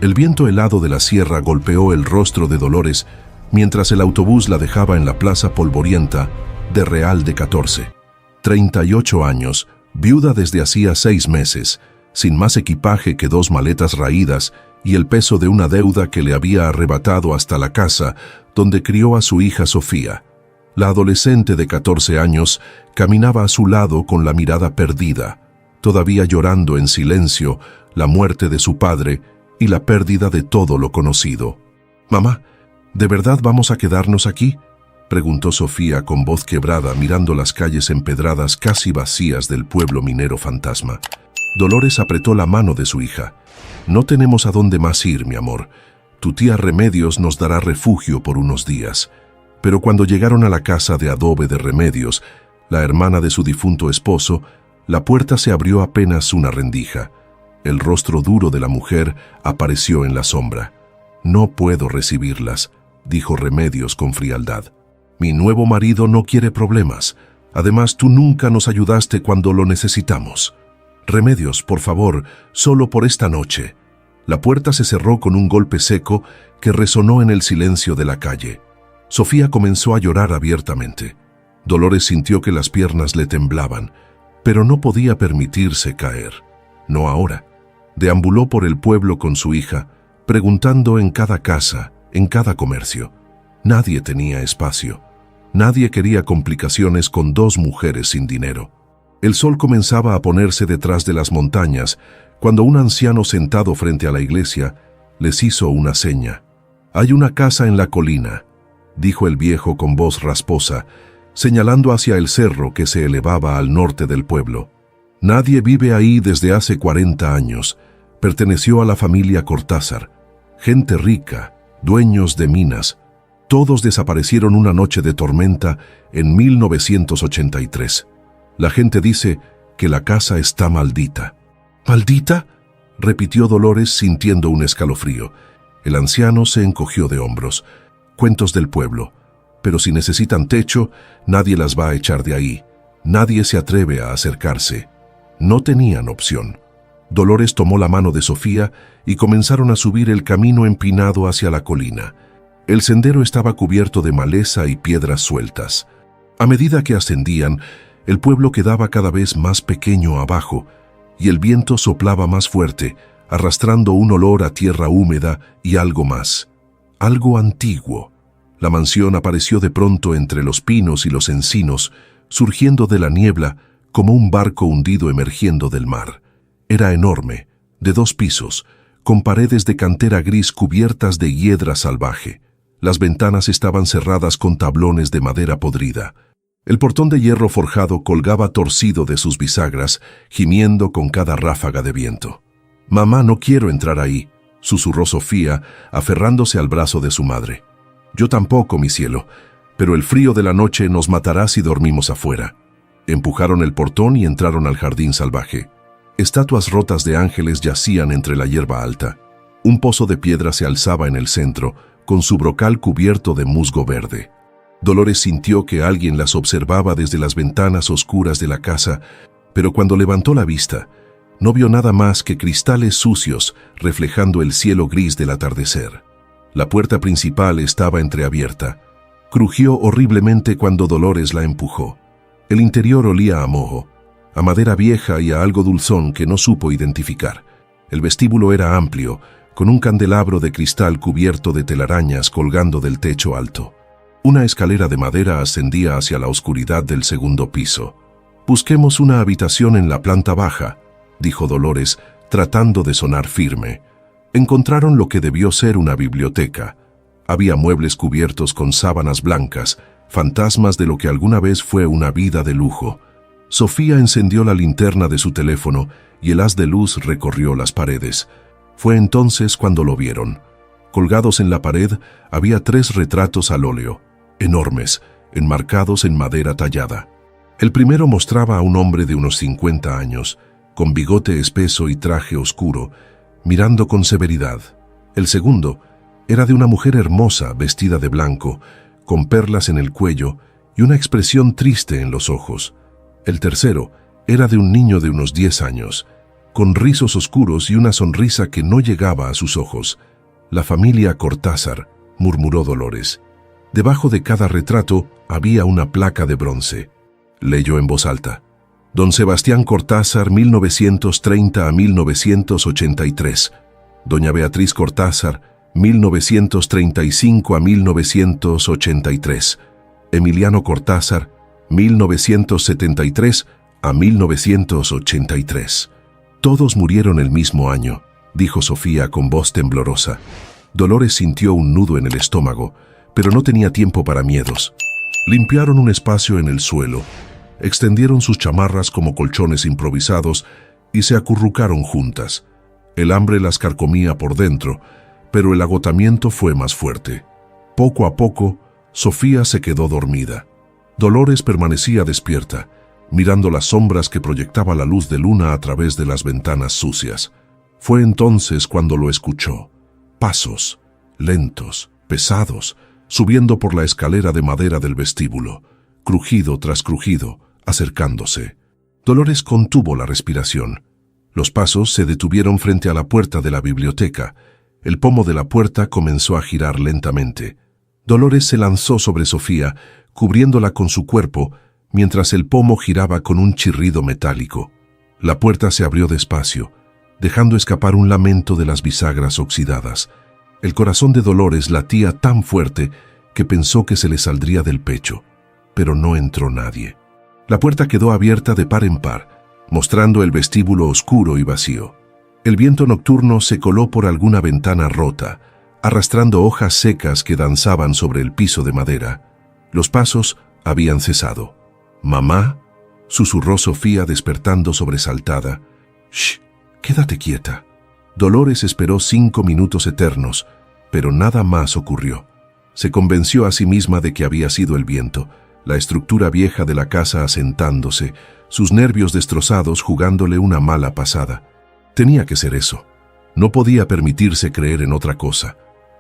El viento helado de la sierra golpeó el rostro de Dolores mientras el autobús la dejaba en la plaza polvorienta de Real de 14. 38 años, viuda desde hacía 6 meses, sin más equipaje que 2 maletas raídas y el peso de una deuda que le había arrebatado hasta la casa donde crió a su hija Sofía. La adolescente de 14 años caminaba a su lado con la mirada perdida, todavía llorando en silencio la muerte de su padre y la pérdida de todo lo conocido. «Mamá, ¿de verdad vamos a quedarnos aquí?», preguntó Sofía con voz quebrada mirando las calles empedradas casi vacías del pueblo minero fantasma. Dolores apretó la mano de su hija. «No tenemos a dónde más ir, mi amor. Tu tía Remedios nos dará refugio por unos días». Pero cuando llegaron a la casa de adobe de Remedios, la hermana de su difunto esposo, la puerta se abrió apenas una rendija. El rostro duro de la mujer apareció en la sombra. «No puedo recibirlas», dijo Remedios con frialdad. «Mi nuevo marido no quiere problemas. Además, tú nunca nos ayudaste cuando lo necesitamos. Remedios, por favor, solo por esta noche». La puerta se cerró con un golpe seco que resonó en el silencio de la calle. Sofía comenzó a llorar abiertamente. Dolores sintió que las piernas le temblaban, pero no podía permitirse caer. No ahora. Deambuló por el pueblo con su hija, preguntando en cada casa, en cada comercio. Nadie tenía espacio. Nadie quería complicaciones con 2 mujeres sin dinero. El sol comenzaba a ponerse detrás de las montañas cuando un anciano sentado frente a la iglesia les hizo una seña. «Hay una casa en la colina», dijo el viejo con voz rasposa, señalando hacia el cerro que se elevaba al norte del pueblo. «Nadie vive ahí desde hace 40 años. Perteneció a la familia Cortázar. Gente rica, dueños de minas. Todos desaparecieron una noche de tormenta en 1983. La gente dice que la casa está maldita». «¿Maldita?», repitió Dolores sintiendo un escalofrío. El anciano se encogió de hombros. «Cuentos del pueblo. Pero si necesitan techo, nadie las va a echar de ahí. Nadie se atreve a acercarse». No tenían opción. Dolores tomó la mano de Sofía y comenzaron a subir el camino empinado hacia la colina. El sendero estaba cubierto de maleza y piedras sueltas. A medida que ascendían, el pueblo quedaba cada vez más pequeño abajo, y el viento soplaba más fuerte, arrastrando un olor a tierra húmeda y algo más. Algo antiguo. La mansión apareció de pronto entre los pinos y los encinos, surgiendo de la niebla como un barco hundido emergiendo del mar. Era enorme, de 2 pisos, con paredes de cantera gris cubiertas de hiedra salvaje. Las ventanas estaban cerradas con tablones de madera podrida. El portón de hierro forjado colgaba torcido de sus bisagras, gimiendo con cada ráfaga de viento. «Mamá, no quiero entrar ahí», susurró Sofía, aferrándose al brazo de su madre. «Yo tampoco, mi cielo, pero el frío de la noche nos matará si dormimos afuera». Empujaron el portón y entraron al jardín salvaje. Estatuas rotas de ángeles yacían entre la hierba alta. Un pozo de piedra se alzaba en el centro, con su brocal cubierto de musgo verde. Dolores sintió que alguien las observaba desde las ventanas oscuras de la casa, pero cuando levantó la vista, no vio nada más que cristales sucios reflejando el cielo gris del atardecer. La puerta principal estaba entreabierta. Crujió horriblemente cuando Dolores la empujó. El interior olía a moho, a madera vieja y a algo dulzón que no supo identificar. El vestíbulo era amplio, con un candelabro de cristal cubierto de telarañas colgando del techo alto. Una escalera de madera ascendía hacia la oscuridad del segundo piso. «Busquemos una habitación en la planta baja», dijo Dolores, tratando de sonar firme. Encontraron lo que debió ser una biblioteca. Había muebles cubiertos con sábanas blancas, fantasmas de lo que alguna vez fue una vida de lujo. Sofía encendió la linterna de su teléfono y el haz de luz recorrió las paredes. Fue entonces cuando lo vieron. Colgados en la pared había 3 retratos al óleo, enormes, enmarcados en madera tallada. El primero mostraba a un hombre de unos 50 años, con bigote espeso y traje oscuro, mirando con severidad. El segundo era de una mujer hermosa vestida de blanco, con perlas en el cuello y una expresión triste en los ojos. El tercero era de un niño de unos 10 años, con rizos oscuros y una sonrisa que no llegaba a sus ojos. «La familia Cortázar», murmuró Dolores. Debajo de cada retrato había una placa de bronce. Leyó en voz alta: «Don Sebastián Cortázar, 1930 a 1983. Doña Beatriz Cortázar, 1935 a 1983. Emiliano Cortázar, 1973 a 1983. Todos murieron el mismo año», dijo Sofía con voz temblorosa. Dolores sintió un nudo en el estómago, pero no tenía tiempo para miedos. Limpiaron un espacio en el suelo, extendieron sus chamarras como colchones improvisados y se acurrucaron juntas. El hambre las carcomía por dentro, pero el agotamiento fue más fuerte. Poco a poco, Sofía se quedó dormida. Dolores permanecía despierta, mirando las sombras que proyectaba la luz de luna a través de las ventanas sucias. Fue entonces cuando lo escuchó. Pasos, lentos, pesados, subiendo por la escalera de madera del vestíbulo, crujido tras crujido, acercándose. Dolores contuvo la respiración. Los pasos se detuvieron frente a la puerta de la biblioteca. El pomo de la puerta comenzó a girar lentamente. Dolores se lanzó sobre Sofía, cubriéndola con su cuerpo, mientras el pomo giraba con un chirrido metálico. La puerta se abrió despacio, dejando escapar un lamento de las bisagras oxidadas. El corazón de Dolores latía tan fuerte que pensó que se le saldría del pecho, pero no entró nadie. La puerta quedó abierta de par en par, mostrando el vestíbulo oscuro y vacío. El viento nocturno se coló por alguna ventana rota, arrastrando hojas secas que danzaban sobre el piso de madera. Los pasos habían cesado. «Mamá», susurró Sofía despertando sobresaltada. «Shh, quédate quieta». Dolores esperó 5 minutos eternos, pero nada más ocurrió. Se convenció a sí misma de que había sido el viento, la estructura vieja de la casa asentándose, sus nervios destrozados jugándole una mala pasada. Tenía que ser eso. No podía permitirse creer en otra cosa.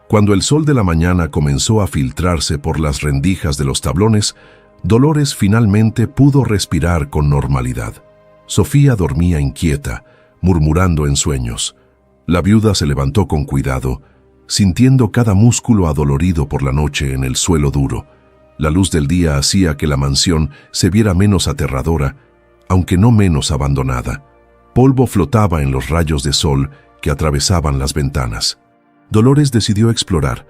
Cuando el sol de la mañana comenzó a filtrarse por las rendijas de los tablones, Dolores finalmente pudo respirar con normalidad. Sofía dormía inquieta, murmurando en sueños. La viuda se levantó con cuidado, sintiendo cada músculo adolorido por la noche en el suelo duro. La luz del día hacía que la mansión se viera menos aterradora, aunque no menos abandonada. Polvo flotaba en los rayos de sol que atravesaban las ventanas. Dolores decidió explorar.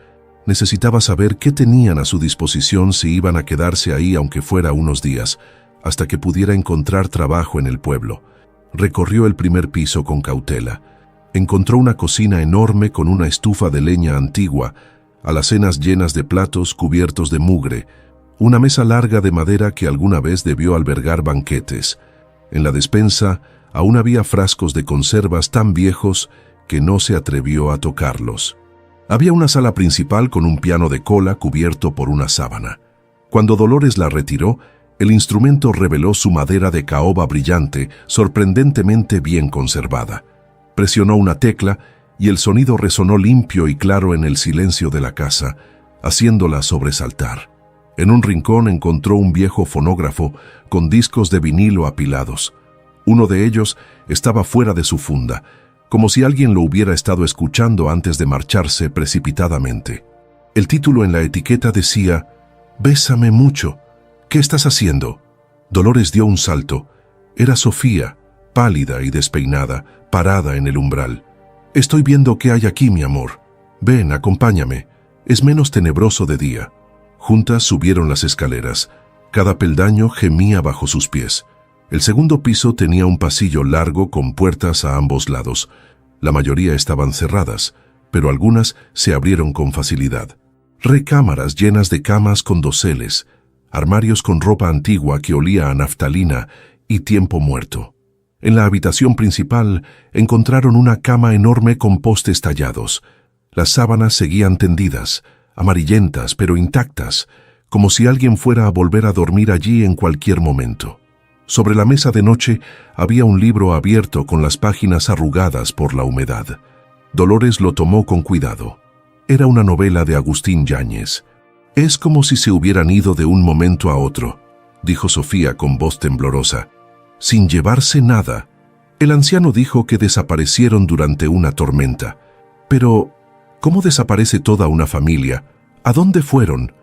Necesitaba saber qué tenían a su disposición si iban a quedarse ahí aunque fuera unos días, hasta que pudiera encontrar trabajo en el pueblo. Recorrió el primer piso con cautela. Encontró una cocina enorme con una estufa de leña antigua, alacenas llenas de platos cubiertos de mugre, una mesa larga de madera que alguna vez debió albergar banquetes. En la despensa aún había frascos de conservas tan viejos que no se atrevió a tocarlos. Había una sala principal con un piano de cola cubierto por una sábana. Cuando Dolores la retiró, el instrumento reveló su madera de caoba brillante, sorprendentemente bien conservada. Presionó una tecla y el sonido resonó limpio y claro en el silencio de la casa, haciéndola sobresaltar. En un rincón encontró un viejo fonógrafo con discos de vinilo apilados. Uno de ellos estaba fuera de su funda, como si alguien lo hubiera estado escuchando antes de marcharse precipitadamente. El título en la etiqueta decía: «Bésame mucho. ¿Qué estás haciendo?». Dolores dio un salto. Era Sofía, pálida y despeinada, parada en el umbral. «Estoy viendo qué hay aquí, mi amor. Ven, acompáñame. Es menos tenebroso de día». Juntas subieron las escaleras. Cada peldaño gemía bajo sus pies. El segundo piso tenía un pasillo largo con puertas a ambos lados. La mayoría estaban cerradas, pero algunas se abrieron con facilidad. Recámaras llenas de camas con doseles, armarios con ropa antigua que olía a naftalina y tiempo muerto. En la habitación principal encontraron una cama enorme con postes tallados. Las sábanas seguían tendidas, amarillentas pero intactas, como si alguien fuera a volver a dormir allí en cualquier momento. Sobre la mesa de noche había un libro abierto con las páginas arrugadas por la humedad. Dolores lo tomó con cuidado. Era una novela de Agustín Yáñez. «Es como si se hubieran ido de un momento a otro», dijo Sofía con voz temblorosa, «sin llevarse nada. El anciano dijo que desaparecieron durante una tormenta. Pero, ¿cómo desaparece toda una familia? ¿A dónde fueron?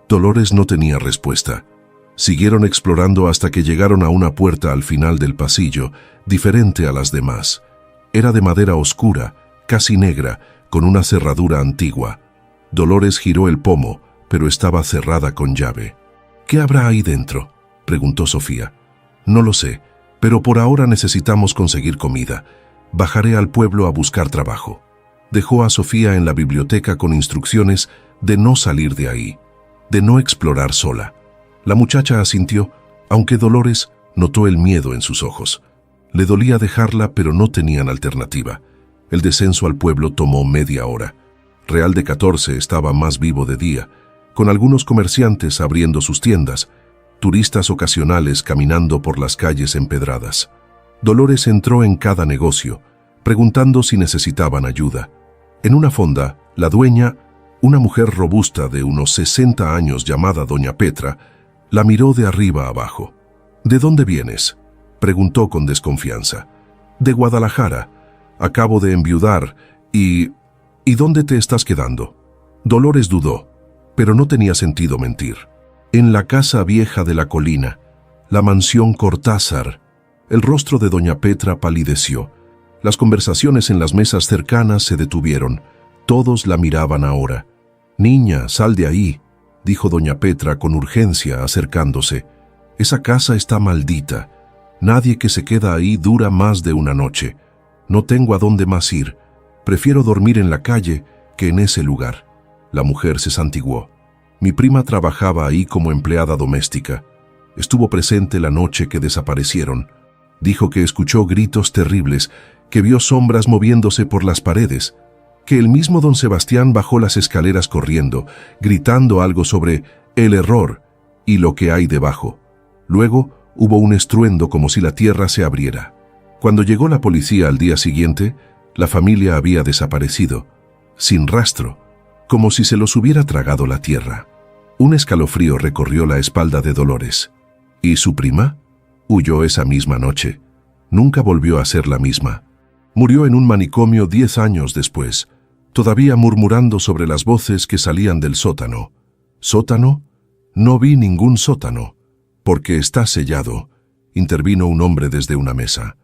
Dolores no tenía respuesta. Siguieron explorando hasta que llegaron a una puerta al final del pasillo, diferente a las demás. Era de madera oscura, casi negra, con una cerradura antigua. Dolores giró el pomo, pero estaba cerrada con llave. «¿Qué habrá ahí dentro?», preguntó Sofía. «No lo sé, pero por ahora necesitamos conseguir comida. Bajaré al pueblo a buscar trabajo». Dejó a Sofía en la biblioteca con instrucciones de no salir de ahí, de no explorar sola. La muchacha asintió, aunque Dolores notó el miedo en sus ojos. Le dolía dejarla, pero no tenían alternativa. El descenso al pueblo tomó media hora. Real de 14 estaba más vivo de día, con algunos comerciantes abriendo sus tiendas, turistas ocasionales caminando por las calles empedradas. Dolores entró en cada negocio, preguntando si necesitaban ayuda. En una fonda, la dueña, una mujer robusta de unos 60 años llamada Doña Petra, la miró de arriba abajo. «¿De dónde vienes?», preguntó con desconfianza. «De Guadalajara. Acabo de enviudar y... ¿Y dónde te estás quedando?». Dolores dudó, pero no tenía sentido mentir. «En la casa vieja de la colina, la mansión Cortázar». El rostro de Doña Petra palideció. Las conversaciones en las mesas cercanas se detuvieron. Todos la miraban ahora. «Niña, sal de ahí», dijo Doña Petra con urgencia, acercándose. «Esa casa está maldita. Nadie que se queda ahí dura más de una noche. No tengo a dónde más ir. Prefiero dormir en la calle que en ese lugar». La mujer se santiguó. «Mi prima trabajaba ahí como empleada doméstica. Estuvo presente la noche que desaparecieron. Dijo que escuchó gritos terribles, que vio sombras moviéndose por las paredes, que el mismo don Sebastián bajó las escaleras corriendo, gritando algo sobre el error y lo que hay debajo. Luego hubo un estruendo como si la tierra se abriera. Cuando llegó la policía al día siguiente, la familia había desaparecido, sin rastro, como si se los hubiera tragado la tierra». Un escalofrío recorrió la espalda de Dolores. ¿Y su prima? Huyó esa misma noche. Nunca volvió a ser la misma. Murió en un manicomio 10 años después, todavía murmurando sobre las voces que salían del sótano. ¿Sótano? No vi ningún sótano. Porque está sellado, intervino un hombre desde una mesa.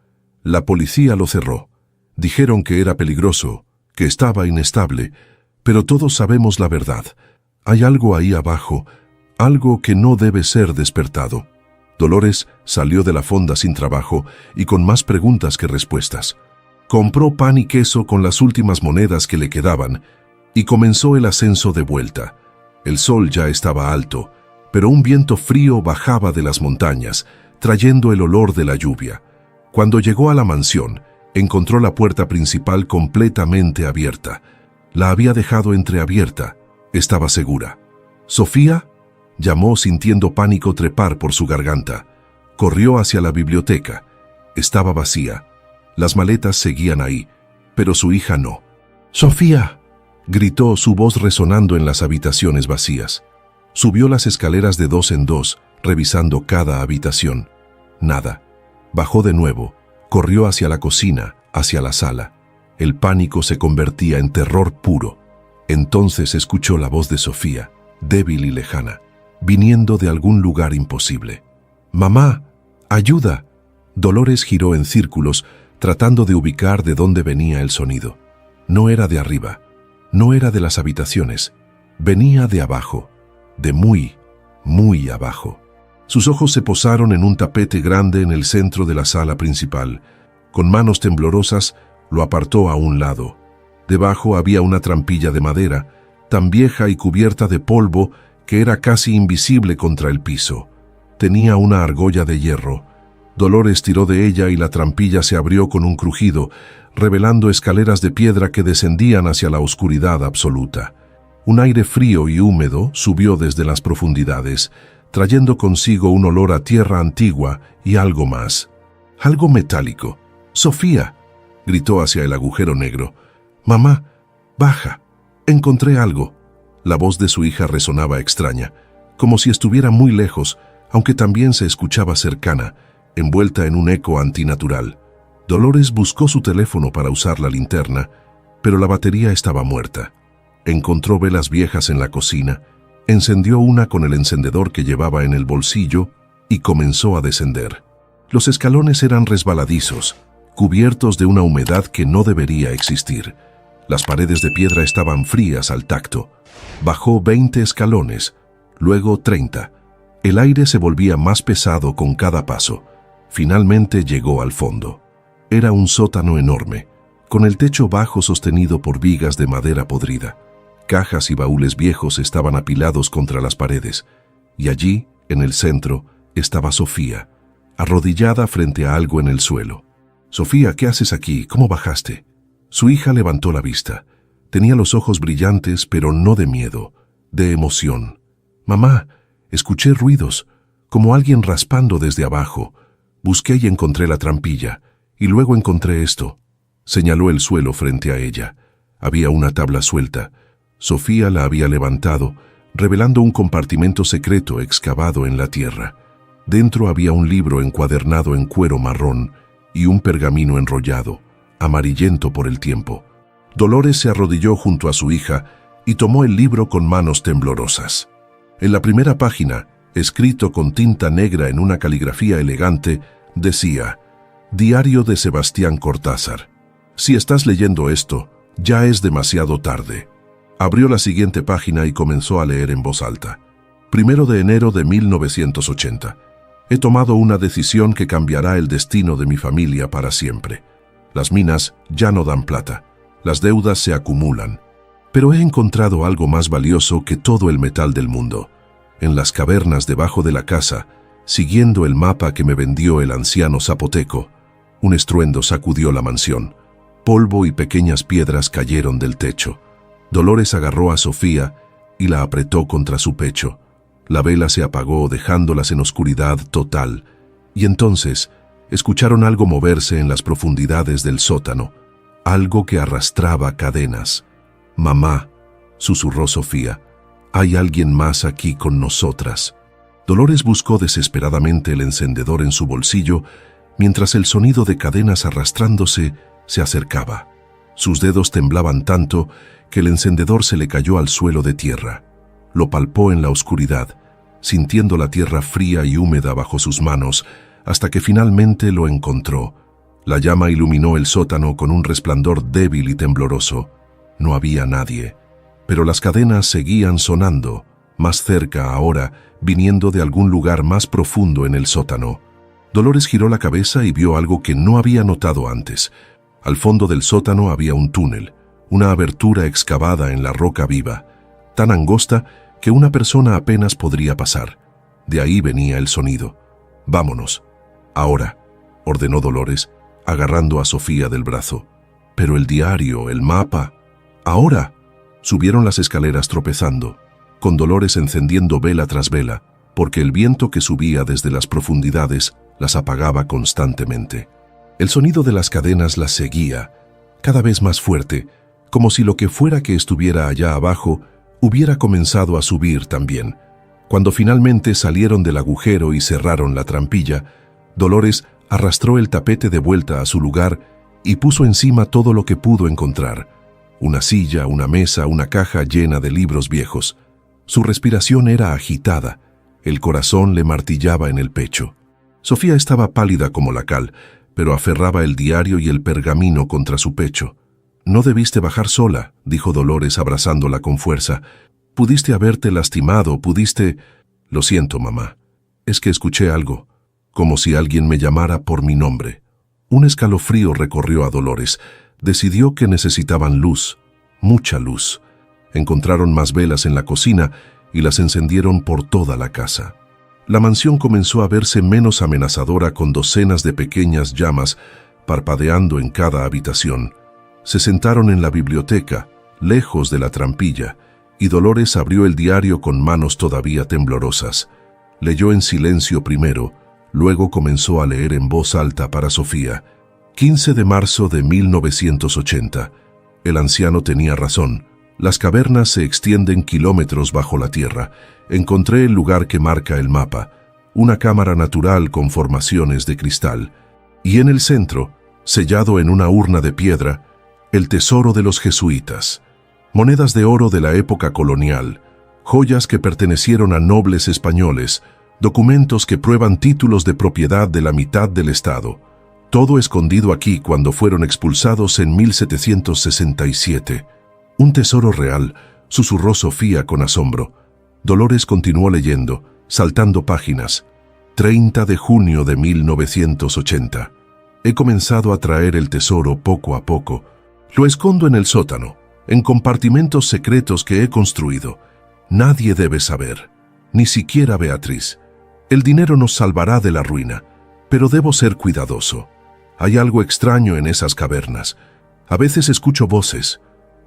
La policía lo cerró. Dijeron que era peligroso, que estaba inestable, pero todos sabemos la verdad. Hay algo ahí abajo, algo que no debe ser despertado. Dolores salió de la fonda sin trabajo y con más preguntas que respuestas. Compró pan y queso con las últimas monedas que le quedaban y comenzó el ascenso de vuelta. El sol ya estaba alto, pero un viento frío bajaba de las montañas, trayendo el olor de la lluvia. Cuando llegó a la mansión, encontró la puerta principal completamente abierta. La había dejado entreabierta. Estaba segura. «¿Sofía?», llamó sintiendo pánico trepar por su garganta. Corrió hacia la biblioteca. Estaba vacía. Las maletas seguían ahí, pero su hija no. «¡Sofía!», gritó, su voz resonando en las habitaciones vacías. Subió las escaleras de 2 en 2, revisando cada habitación. Nada. Bajó de nuevo. Corrió hacia la cocina, hacia la sala. El pánico se convertía en terror puro. Entonces escuchó la voz de Sofía, débil y lejana, viniendo de algún lugar imposible. «¡Mamá! ¡Ayuda!». Dolores giró en círculos, tratando de ubicar de dónde venía el sonido. No era de arriba, no era de las habitaciones, venía de abajo, de muy, muy abajo. Sus ojos se posaron en un tapete grande en el centro de la sala principal. Con manos temblorosas, lo apartó a un lado. Debajo había una trampilla de madera, tan vieja y cubierta de polvo que era casi invisible contra el piso. Tenía una argolla de hierro. Dolores tiró de ella y la trampilla se abrió con un crujido, revelando escaleras de piedra que descendían hacia la oscuridad absoluta. Un aire frío y húmedo subió desde las profundidades, trayendo consigo un olor a tierra antigua y algo más. Algo metálico. «¡Sofía!», gritó hacia el agujero negro. «Mamá, baja. Encontré algo». La voz de su hija resonaba extraña, como si estuviera muy lejos, aunque también se escuchaba cercana, envuelta en un eco antinatural. Dolores buscó su teléfono para usar la linterna, pero la batería estaba muerta. Encontró velas viejas en la cocina, encendió una con el encendedor que llevaba en el bolsillo y comenzó a descender. Los escalones eran resbaladizos, cubiertos de una humedad que no debería existir. Las paredes de piedra estaban frías al tacto. Bajó 20 escalones, luego 30. El aire se volvía más pesado con cada paso. Finalmente llegó al fondo. Era un sótano enorme, con el techo bajo sostenido por vigas de madera podrida. Cajas y baúles viejos estaban apilados contra las paredes, y allí, en el centro, estaba Sofía, arrodillada frente a algo en el suelo. «Sofía, ¿qué haces aquí? ¿Cómo bajaste?» Su hija levantó la vista. Tenía los ojos brillantes, pero no de miedo, de emoción. «Mamá, escuché ruidos, como alguien raspando desde abajo. Busqué y encontré la trampilla, y luego encontré esto». Señaló el suelo frente a ella. Había una tabla suelta. Sofía la había levantado, revelando un compartimento secreto excavado en la tierra. Dentro había un libro encuadernado en cuero marrón y un pergamino enrollado, amarillento por el tiempo. Dolores se arrodilló junto a su hija y tomó el libro con manos temblorosas. En la primera página, escrito con tinta negra en una caligrafía elegante, decía: «Diario de Sebastián Cortázar. Si estás leyendo esto, ya es demasiado tarde». Abrió la siguiente página y comenzó a leer en voz alta. 1 de enero de 1980. He tomado una decisión que cambiará el destino de mi familia para siempre. Las minas ya no dan plata. Las deudas se acumulan. Pero he encontrado algo más valioso que todo el metal del mundo. En las cavernas debajo de la casa, siguiendo el mapa que me vendió el anciano zapoteco, un estruendo sacudió la mansión. Polvo y pequeñas piedras cayeron del techo. Dolores agarró a Sofía y la apretó contra su pecho. La vela se apagó dejándolas en oscuridad total, y entonces escucharon algo moverse en las profundidades del sótano, algo que arrastraba cadenas. «Mamá», susurró Sofía, «hay alguien más aquí con nosotras». Dolores buscó desesperadamente el encendedor en su bolsillo mientras el sonido de cadenas arrastrándose se acercaba. Sus dedos temblaban tanto que el encendedor se le cayó al suelo de tierra. Lo palpó en la oscuridad, sintiendo la tierra fría y húmeda bajo sus manos, hasta que finalmente lo encontró. La llama iluminó el sótano con un resplandor débil y tembloroso. No había nadie, pero las cadenas seguían sonando, más cerca ahora, viniendo de algún lugar más profundo en el sótano. Dolores giró la cabeza y vio algo que no había notado antes. Al fondo del sótano había un túnel, una abertura excavada en la roca viva, tan angosta que una persona apenas podría pasar. De ahí venía el sonido. «Vámonos. Ahora», ordenó Dolores, agarrando a Sofía del brazo. «Pero el diario, el mapa». «Ahora». Subieron las escaleras tropezando, con Dolores encendiendo vela tras vela, porque el viento que subía desde las profundidades las apagaba constantemente. El sonido de las cadenas las seguía, cada vez más fuerte, como si lo que fuera que estuviera allá abajo hubiera comenzado a subir también. Cuando finalmente salieron del agujero y cerraron la trampilla, Dolores arrastró el tapete de vuelta a su lugar y puso encima todo lo que pudo encontrar: una silla, una mesa, una caja llena de libros viejos. Su respiración era agitada, el corazón le martillaba en el pecho. Sofía estaba pálida como la cal, pero aferraba el diario y el pergamino contra su pecho. «No debiste bajar sola», dijo Dolores abrazándola con fuerza. «Pudiste haberte lastimado, pudiste...» «Lo siento, mamá. Es que escuché algo, como si alguien me llamara por mi nombre». Un escalofrío recorrió a Dolores. Decidió que necesitaban luz, mucha luz. Encontraron más velas en la cocina y las encendieron por toda la casa. La mansión comenzó a verse menos amenazadora con docenas de pequeñas llamas parpadeando en cada habitación. Se sentaron en la biblioteca, lejos de la trampilla, y Dolores abrió el diario con manos todavía temblorosas. Leyó en silencio primero, luego comenzó a leer en voz alta para Sofía. 15 de marzo de 1980. El anciano tenía razón. Las cavernas se extienden kilómetros bajo la tierra. Encontré el lugar que marca el mapa, una cámara natural con formaciones de cristal. Y en el centro, sellado en una urna de piedra, el tesoro de los jesuitas. Monedas de oro de la época colonial, joyas que pertenecieron a nobles españoles, documentos que prueban títulos de propiedad de la mitad del Estado. Todo escondido aquí cuando fueron expulsados en 1767. Un tesoro real, susurró Sofía con asombro. Dolores continuó leyendo, saltando páginas. 30 de junio de 1980. He comenzado a traer el tesoro poco a poco. Lo escondo en el sótano, en compartimentos secretos que he construido. Nadie debe saber, ni siquiera Beatriz. El dinero nos salvará de la ruina, pero debo ser cuidadoso. Hay algo extraño en esas cavernas. A veces escucho voces.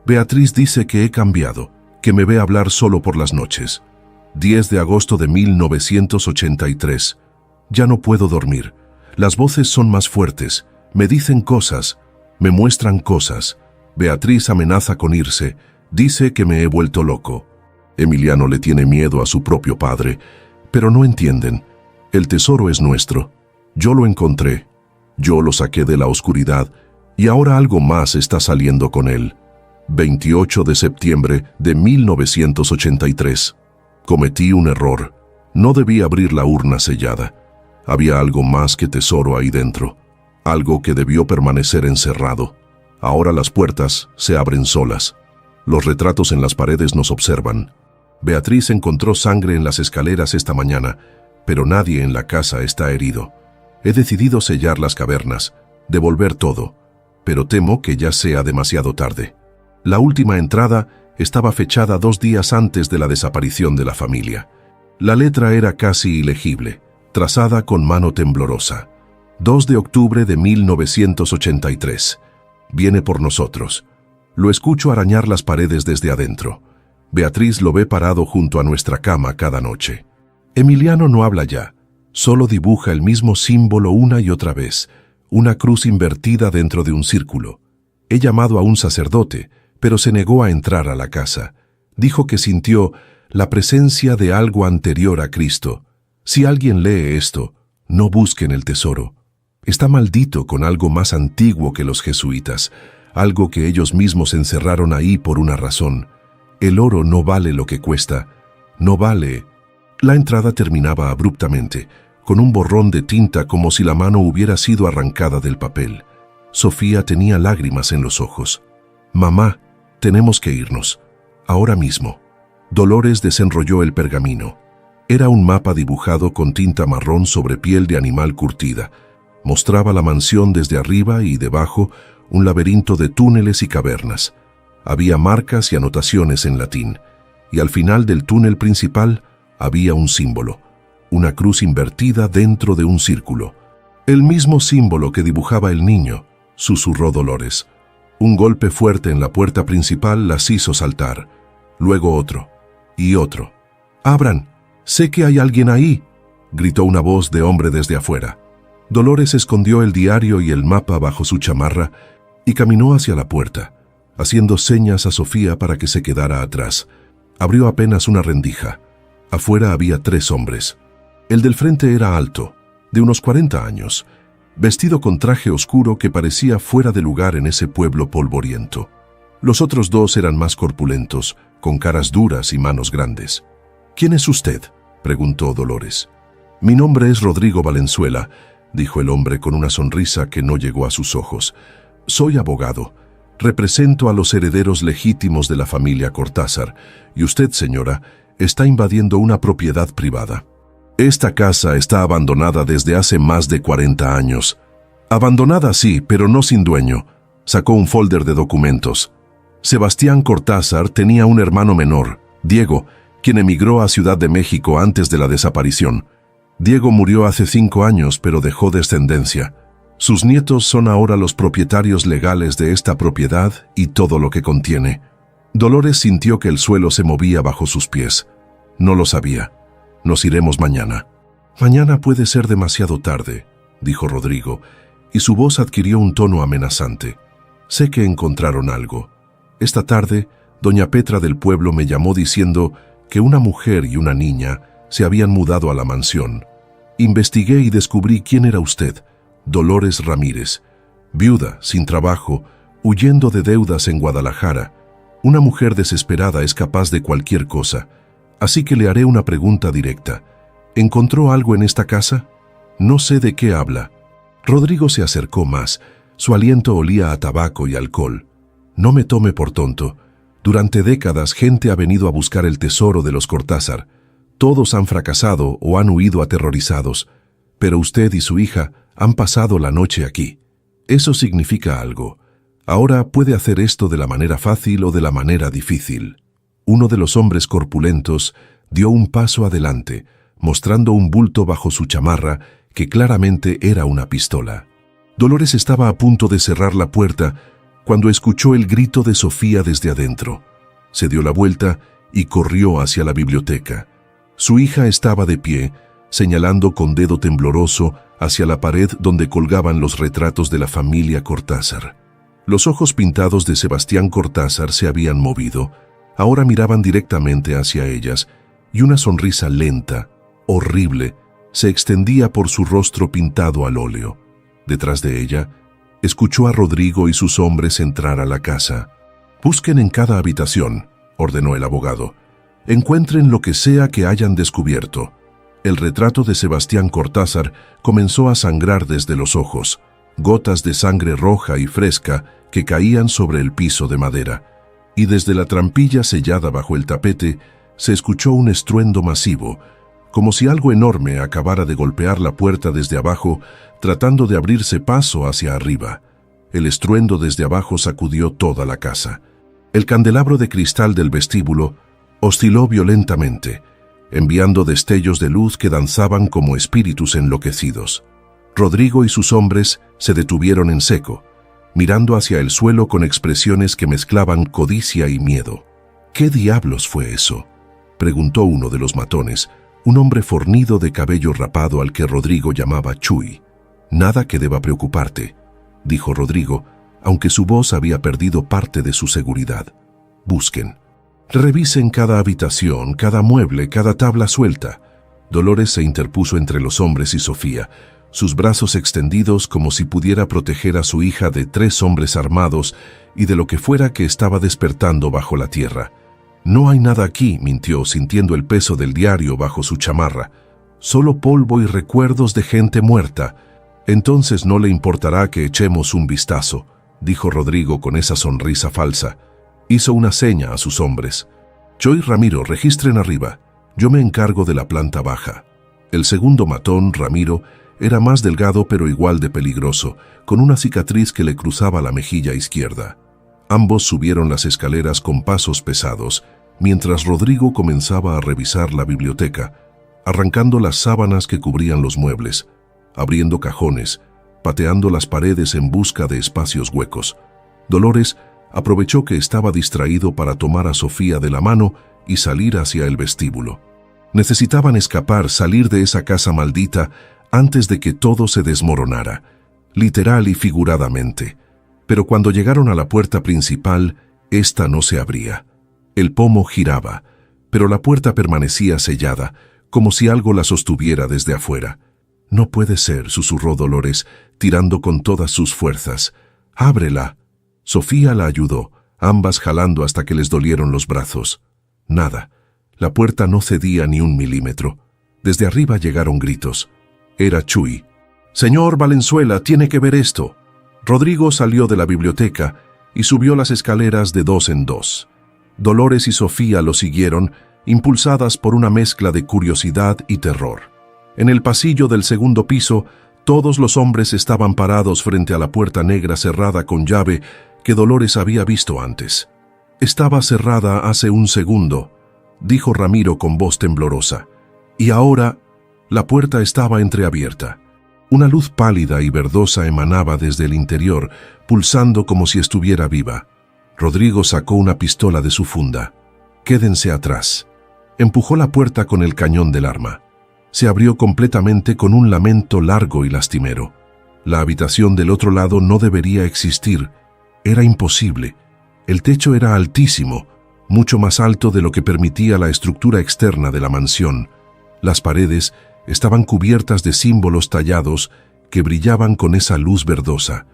Beatriz dice que he cambiado, que me ve hablar solo por las noches. 10 de agosto de 1983. Ya no puedo dormir. Las voces son más fuertes. Me dicen cosas. Me muestran cosas. Beatriz amenaza con irse. Dice que me he vuelto loco. Emiliano le tiene miedo a su propio padre. Pero no entienden. El tesoro es nuestro. Yo lo encontré. Yo lo saqué de la oscuridad. Y ahora algo más está saliendo con él. 28 de septiembre de 1983. Cometí un error. No debí abrir la urna sellada. Había algo más que tesoro ahí dentro. Algo que debió permanecer encerrado. Ahora las puertas se abren solas. Los retratos en las paredes nos observan. Beatriz encontró sangre en las escaleras esta mañana, pero nadie en la casa está herido. He decidido sellar las cavernas, devolver todo, pero temo que ya sea demasiado tarde. La última entrada estaba fechada 2 días antes de la desaparición de la familia. La letra era casi ilegible, trazada con mano temblorosa. 2 de octubre de 1983. Viene por nosotros. Lo escucho arañar las paredes desde adentro. Beatriz lo ve parado junto a nuestra cama cada noche. Emiliano no habla ya, solo dibuja el mismo símbolo una y otra vez, una cruz invertida dentro de un círculo. He llamado a un sacerdote, pero se negó a entrar a la casa. Dijo que sintió la presencia de algo anterior a Cristo. Si alguien lee esto, no busquen el tesoro. Está maldito con algo más antiguo que los jesuitas, algo que ellos mismos encerraron ahí por una razón. El oro no vale lo que cuesta, no vale. La entrada terminaba abruptamente, con un borrón de tinta como si la mano hubiera sido arrancada del papel. Sofía tenía lágrimas en los ojos. «Mamá, tenemos que irnos. Ahora mismo». Dolores desenrolló el pergamino. Era un mapa dibujado con tinta marrón sobre piel de animal curtida. Mostraba la mansión desde arriba y debajo un laberinto de túneles y cavernas. Había marcas y anotaciones en latín, y al final del túnel principal había un símbolo, una cruz invertida dentro de un círculo. El mismo símbolo que dibujaba el niño, susurró Dolores. Un golpe fuerte en la puerta principal las hizo saltar, luego otro, y otro. «¡Abran! ¡Sé que hay alguien ahí!», gritó una voz de hombre desde afuera. Dolores escondió el diario y el mapa bajo su chamarra y caminó hacia la puerta, haciendo señas a Sofía para que se quedara atrás. Abrió apenas una rendija. Afuera había 3 hombres. El del frente era alto, de unos 40 años, vestido con traje oscuro que parecía fuera de lugar en ese pueblo polvoriento. Los otros 2 eran más corpulentos, con caras duras y manos grandes. «¿Quién es usted?», preguntó Dolores. «Mi nombre es Rodrigo Valenzuela», dijo el hombre con una sonrisa que no llegó a sus ojos. «Soy abogado. Represento a los herederos legítimos de la familia Cortázar, y usted, señora, está invadiendo una propiedad privada. Esta casa está abandonada desde hace más de 40 años. Abandonada sí, pero no sin dueño». Sacó un folder de documentos. Sebastián Cortázar tenía un hermano menor, Diego, quien emigró a Ciudad de México antes de la desaparición. Diego murió hace 5 años, pero dejó descendencia. Sus nietos son ahora los propietarios legales de esta propiedad y todo lo que contiene. Dolores sintió que el suelo se movía bajo sus pies. No lo sabía. Nos iremos mañana. «Mañana puede ser demasiado tarde», dijo Rodrigo, y su voz adquirió un tono amenazante. «Sé que encontraron algo. Esta tarde, doña Petra del pueblo me llamó diciendo que una mujer y una niña se habían mudado a la mansión. Investigué y descubrí quién era usted, Dolores Ramírez. Viuda, sin trabajo, huyendo de deudas en Guadalajara. Una mujer desesperada es capaz de cualquier cosa, así que le haré una pregunta directa. ¿Encontró algo en esta casa? No sé de qué habla. Rodrigo se acercó más. Su aliento olía a tabaco y alcohol. No me tome por tonto. Durante décadas gente ha venido a buscar el tesoro de los Cortázar. Todos han fracasado o han huido aterrorizados. Pero usted y su hija han pasado la noche aquí. Eso significa algo. Ahora puede hacer esto de la manera fácil o de la manera difícil. Uno de los hombres corpulentos dio un paso adelante, mostrando un bulto bajo su chamarra que claramente era una pistola. Dolores estaba a punto de cerrar la puerta cuando escuchó el grito de Sofía desde adentro. Se dio la vuelta y corrió hacia la biblioteca. Su hija estaba de pie, señalando con dedo tembloroso hacia la pared donde colgaban los retratos de la familia Cortázar. Los ojos pintados de Sebastián Cortázar se habían movido, ahora miraban directamente hacia ellas, y una sonrisa lenta, horrible, se extendía por su rostro pintado al óleo. Detrás de ella, escuchó a Rodrigo y sus hombres entrar a la casa. «Busquen en cada habitación», ordenó el abogado. «Encuentren lo que sea que hayan descubierto». El retrato de Sebastián Cortázar comenzó a sangrar desde los ojos, gotas de sangre roja y fresca que caían sobre el piso de madera, y desde la trampilla sellada bajo el tapete se escuchó un estruendo masivo, como si algo enorme acabara de golpear la puerta desde abajo, tratando de abrirse paso hacia arriba. El estruendo desde abajo sacudió toda la casa. El candelabro de cristal del vestíbulo osciló violentamente, enviando destellos de luz que danzaban como espíritus enloquecidos. Rodrigo y sus hombres se detuvieron en seco, mirando hacia el suelo con expresiones que mezclaban codicia y miedo. «¿Qué diablos fue eso?», preguntó uno de los matones, un hombre fornido de cabello rapado al que Rodrigo llamaba Chuy. «Nada que deba preocuparte», dijo Rodrigo, aunque su voz había perdido parte de su seguridad. «Busquen. Revisen cada habitación, cada mueble, cada tabla suelta». Dolores se interpuso entre los hombres y Sofía, sus brazos extendidos como si pudiera proteger a su hija de 3 hombres armados y de lo que fuera que estaba despertando bajo la tierra. «No hay nada aquí», mintió, sintiendo el peso del diario bajo su chamarra. «Solo polvo y recuerdos de gente muerta». «Entonces no le importará que echemos un vistazo», dijo Rodrigo con esa sonrisa falsa. Hizo una seña a sus hombres. «Yo y Ramiro, registren arriba. Yo me encargo de la planta baja». El segundo matón, Ramiro, era más delgado pero igual de peligroso, con una cicatriz que le cruzaba la mejilla izquierda. Ambos subieron las escaleras con pasos pesados, mientras Rodrigo comenzaba a revisar la biblioteca, arrancando las sábanas que cubrían los muebles, abriendo cajones, pateando las paredes en busca de espacios huecos. Dolores aprovechó que estaba distraído para tomar a Sofía de la mano y salir hacia el vestíbulo. Necesitaban escapar, salir de esa casa maldita antes de que todo se desmoronara, literal y figuradamente. Pero cuando llegaron a la puerta principal, ésta no se abría. El pomo giraba, pero la puerta permanecía sellada, como si algo la sostuviera desde afuera. «No puede ser», susurró Dolores, tirando con todas sus fuerzas. «Ábrela». Sofía la ayudó, ambas jalando hasta que les dolieron los brazos. Nada. La puerta no cedía ni 1 milímetro. Desde arriba llegaron gritos. Era Chuy. «Señor Valenzuela, tiene que ver esto». Rodrigo salió de la biblioteca y subió las escaleras de 2 en 2. Dolores y Sofía lo siguieron, impulsadas por una mezcla de curiosidad y terror. En el pasillo del segundo piso, todos los hombres estaban parados frente a la puerta negra cerrada con llave que Dolores había visto antes. «Estaba cerrada hace 1 segundo», dijo Ramiro con voz temblorosa. «Y ahora la puerta estaba entreabierta». Una luz pálida y verdosa emanaba desde el interior, pulsando como si estuviera viva. Rodrigo sacó una pistola de su funda. «Quédense atrás». Empujó la puerta con el cañón del arma. Se abrió completamente con un lamento largo y lastimero. La habitación del otro lado no debería existir. Era imposible. El techo era altísimo, mucho más alto de lo que permitía la estructura externa de la mansión. Las paredes estaban cubiertas de símbolos tallados que brillaban con esa luz verdosa.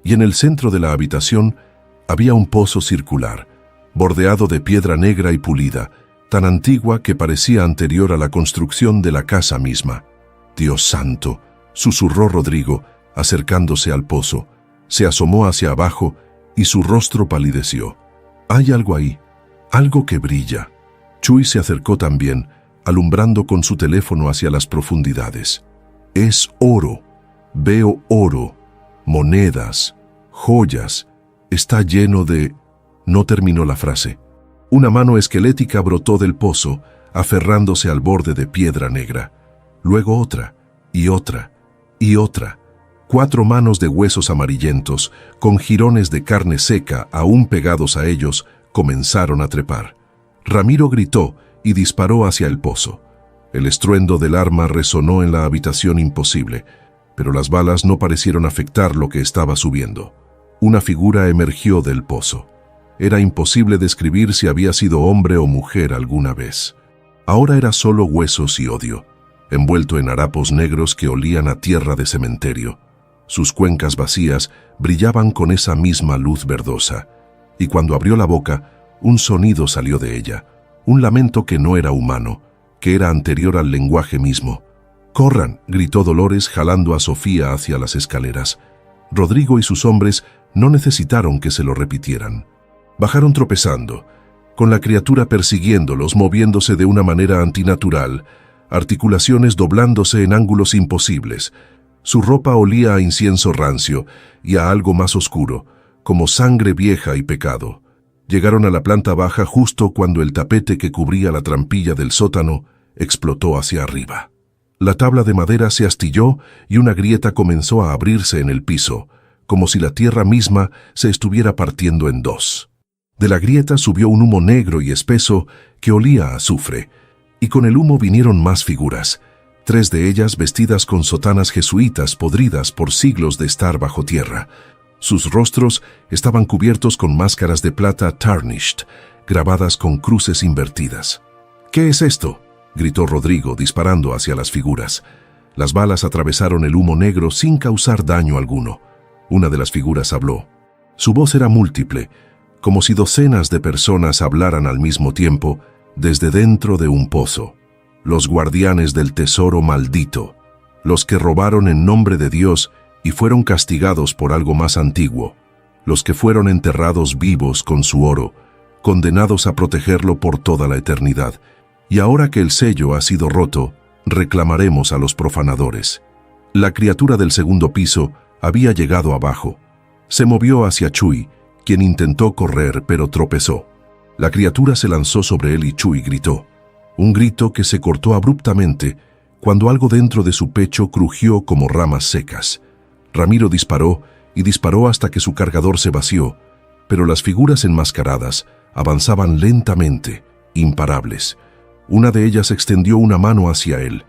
y en el centro de la habitación había un pozo circular, bordeado de piedra negra y pulida, tan antigua que parecía anterior a la construcción de la casa misma. «Dios santo», susurró Rodrigo, acercándose al pozo. Se asomó hacia abajo y su rostro palideció. «Hay algo ahí, algo que brilla». Chuy se acercó también, alumbrando con su teléfono hacia las profundidades. «Es oro. Veo oro, monedas, joyas. Está lleno de...». No terminó la frase. Una mano esquelética brotó del pozo, aferrándose al borde de piedra negra. Luego otra, y otra, y otra. 4 manos de huesos amarillentos, con jirones de carne seca aún pegados a ellos, comenzaron a trepar. Ramiro gritó y disparó hacia el pozo. El estruendo del arma resonó en la habitación imposible, pero las balas no parecieron afectar lo que estaba subiendo. Una figura emergió del pozo. Era imposible describir si había sido hombre o mujer alguna vez. Ahora era solo huesos y odio, envuelto en harapos negros que olían a tierra de cementerio. Sus cuencas vacías brillaban con esa misma luz verdosa, y cuando abrió la boca, un sonido salió de ella, un lamento que no era humano, que era anterior al lenguaje mismo. «¡Corran!», gritó Dolores jalando a Sofía hacia las escaleras. Rodrigo y sus hombres no necesitaron que se lo repitieran. Bajaron tropezando, con la criatura persiguiéndolos, moviéndose de una manera antinatural, articulaciones doblándose en ángulos imposibles. Su ropa olía a incienso rancio y a algo más oscuro, como sangre vieja y pecado. Llegaron a la planta baja justo cuando el tapete que cubría la trampilla del sótano explotó hacia arriba. La tabla de madera se astilló y una grieta comenzó a abrirse en el piso, como si la tierra misma se estuviera partiendo en dos. De la grieta subió un humo negro y espeso que olía a azufre, y con el humo vinieron más figuras, 3 de ellas vestidas con sotanas jesuitas podridas por siglos de estar bajo tierra. Sus rostros estaban cubiertos con máscaras de plata tarnished, grabadas con cruces invertidas. «¿Qué es esto?», gritó Rodrigo, disparando hacia las figuras. Las balas atravesaron el humo negro sin causar daño alguno. Una de las figuras habló. Su voz era múltiple, como si docenas de personas hablaran al mismo tiempo desde dentro de un pozo. «Los guardianes del tesoro maldito, los que robaron en nombre de Dios y fueron castigados por algo más antiguo, los que fueron enterrados vivos con su oro, condenados a protegerlo por toda la eternidad. Y ahora que el sello ha sido roto, reclamaremos a los profanadores». La criatura del segundo piso había llegado abajo. Se movió hacia Chuy, quien intentó correr pero tropezó. La criatura se lanzó sobre él y Chuy gritó. Un grito que se cortó abruptamente cuando algo dentro de su pecho crujió como ramas secas. Ramiro disparó y disparó hasta que su cargador se vació, pero las figuras enmascaradas avanzaban lentamente, imparables. Una de ellas extendió una mano hacia él.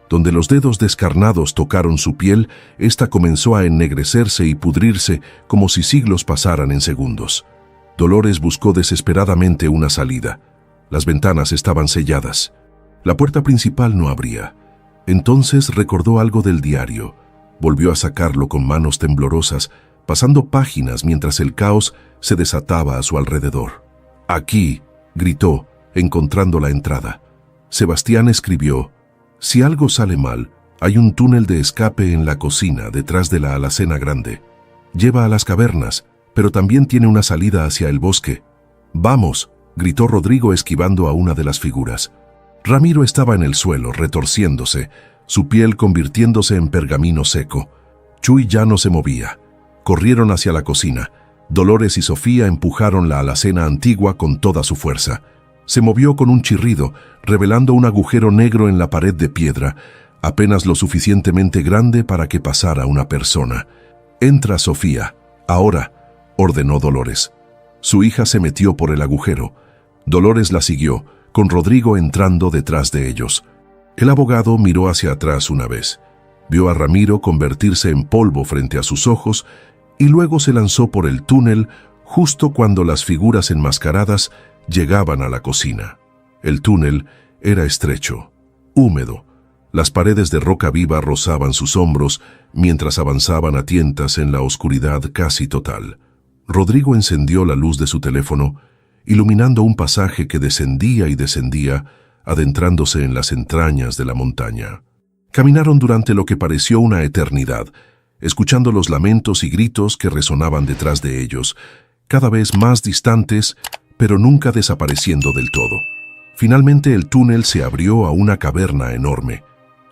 Donde los dedos descarnados tocaron su piel, ésta comenzó a ennegrecerse y pudrirse como si siglos pasaran en segundos. Dolores buscó desesperadamente una salida. Las ventanas estaban selladas. La puerta principal no abría. Entonces recordó algo del diario. Volvió a sacarlo con manos temblorosas, pasando páginas mientras el caos se desataba a su alrededor. «Aquí», gritó, encontrando la entrada. Sebastián escribió: «Si algo sale mal, hay un túnel de escape en la cocina detrás de la alacena grande. Lleva a las cavernas, pero también tiene una salida hacia el bosque». «Vamos», gritó Rodrigo esquivando a una de las figuras. Ramiro estaba en el suelo, retorciéndose, su piel convirtiéndose en pergamino seco. Chuy ya no se movía. Corrieron hacia la cocina. Dolores y Sofía empujaron la alacena antigua con toda su fuerza. Se movió con un chirrido, revelando un agujero negro en la pared de piedra, apenas lo suficientemente grande para que pasara una persona. «Entra, Sofía, ahora», ordenó Dolores. Su hija se metió por el agujero. Dolores la siguió, con Rodrigo entrando detrás de ellos. El abogado miró hacia atrás una vez. Vio a Ramiro convertirse en polvo frente a sus ojos y luego se lanzó por el túnel justo cuando las figuras enmascaradas llegaban a la cocina. El túnel era estrecho, húmedo. Las paredes de roca viva rozaban sus hombros mientras avanzaban a tientas en la oscuridad casi total. Rodrigo encendió la luz de su teléfono, iluminando un pasaje que descendía y descendía, adentrándose en las entrañas de la montaña. Caminaron durante lo que pareció una eternidad, escuchando los lamentos y gritos que resonaban detrás de ellos, cada vez más distantes, pero nunca desapareciendo del todo. Finalmente el túnel se abrió a una caverna enorme.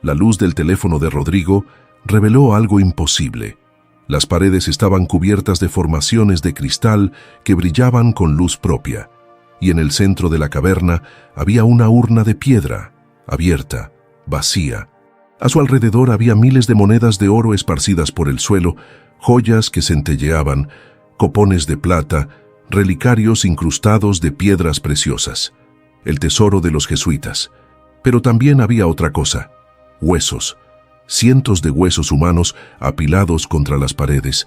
La luz del teléfono de Rodrigo reveló algo imposible. Las paredes estaban cubiertas de formaciones de cristal que brillaban con luz propia, y en el centro de la caverna había una urna de piedra, abierta, vacía. A su alrededor había miles de monedas de oro esparcidas por el suelo, joyas que centelleaban, copones de plata, relicarios incrustados de piedras preciosas. El tesoro de los jesuitas. Pero también había otra cosa: huesos. Cientos de huesos humanos apilados contra las paredes,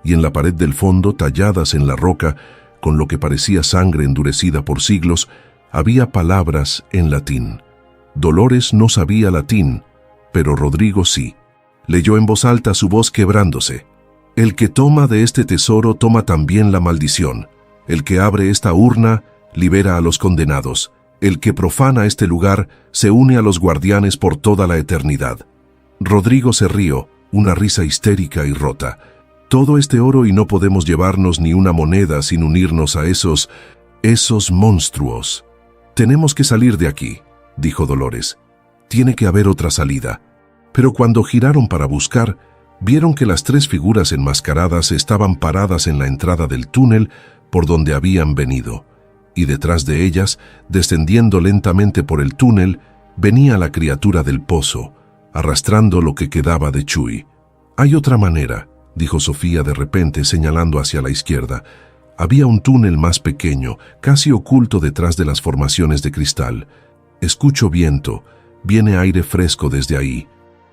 y en la pared del fondo, talladas en la roca, con lo que parecía sangre endurecida por siglos, había palabras en latín. Dolores no sabía latín, pero Rodrigo sí. Leyó en voz alta, su voz quebrándose. El que toma de este tesoro toma también la maldición. El que abre esta urna libera a los condenados. El que profana este lugar se une a los guardianes por toda la eternidad. Rodrigo se rió, una risa histérica y rota. Todo este oro y no podemos llevarnos ni una moneda sin unirnos a esos monstruos. Tenemos que salir de aquí, dijo Dolores. Tiene que haber otra salida. Pero cuando giraron para buscar, vieron que las tres figuras enmascaradas estaban paradas en la entrada del túnel por donde habían venido. Y detrás de ellas, descendiendo lentamente por el túnel, venía la criatura del pozo, arrastrando lo que quedaba de Chuy. «Hay otra manera», dijo Sofía de repente, señalando hacia la izquierda. Había un túnel más pequeño, casi oculto detrás de las formaciones de cristal. «Escucho viento. Viene aire fresco desde ahí».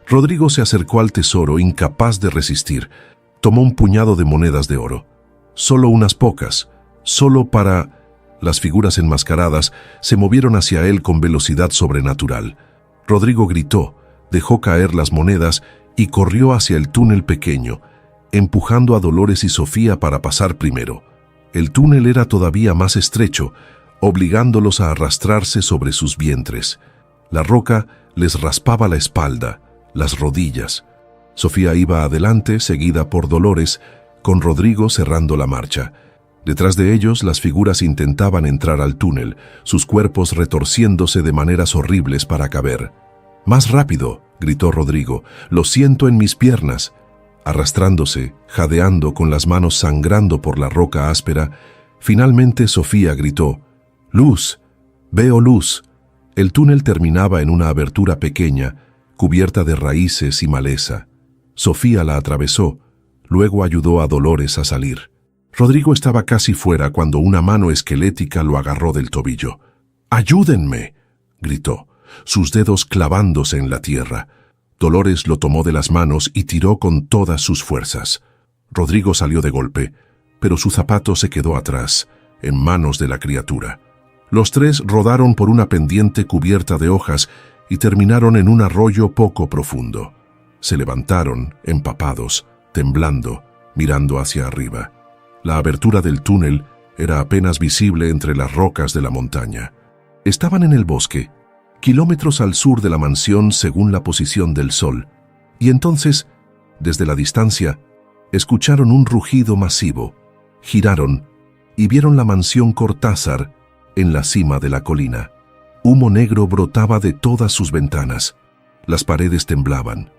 Rodrigo se acercó al tesoro, incapaz de resistir. Tomó un puñado de monedas de oro. Solo unas pocas, solo para... Las figuras enmascaradas se movieron hacia él con velocidad sobrenatural. Rodrigo gritó, dejó caer las monedas y corrió hacia el túnel pequeño, empujando a Dolores y Sofía para pasar primero. El túnel era todavía más estrecho, obligándolos a arrastrarse sobre sus vientres. La roca les raspaba la espalda, las rodillas. Sofía iba adelante, seguida por Dolores, con Rodrigo cerrando la marcha. Detrás de ellos, las figuras intentaban entrar al túnel, sus cuerpos retorciéndose de maneras horribles para caber. «¡Más rápido!», gritó Rodrigo. «Lo siento en mis piernas». Arrastrándose, jadeando, con las manos sangrando por la roca áspera, finalmente Sofía gritó: «¡Luz! ¡Veo luz!». El túnel terminaba en una abertura pequeña, cubierta de raíces y maleza. Sofía la atravesó, luego ayudó a Dolores a salir. Rodrigo estaba casi fuera cuando una mano esquelética lo agarró del tobillo. «¡Ayúdenme!», gritó, sus dedos clavándose en la tierra. Dolores lo tomó de las manos y tiró con todas sus fuerzas. Rodrigo salió de golpe, pero su zapato se quedó atrás, en manos de la criatura. Los tres rodaron por una pendiente cubierta de hojas y terminaron en un arroyo poco profundo. Se levantaron, empapados, temblando, mirando hacia arriba. La abertura del túnel era apenas visible entre las rocas de la montaña. Estaban en el bosque, kilómetros al sur de la mansión según la posición del sol, y entonces, desde la distancia, escucharon un rugido masivo, giraron y vieron la mansión Cortázar en la cima de la colina. Humo negro brotaba de todas sus ventanas, las paredes temblaban,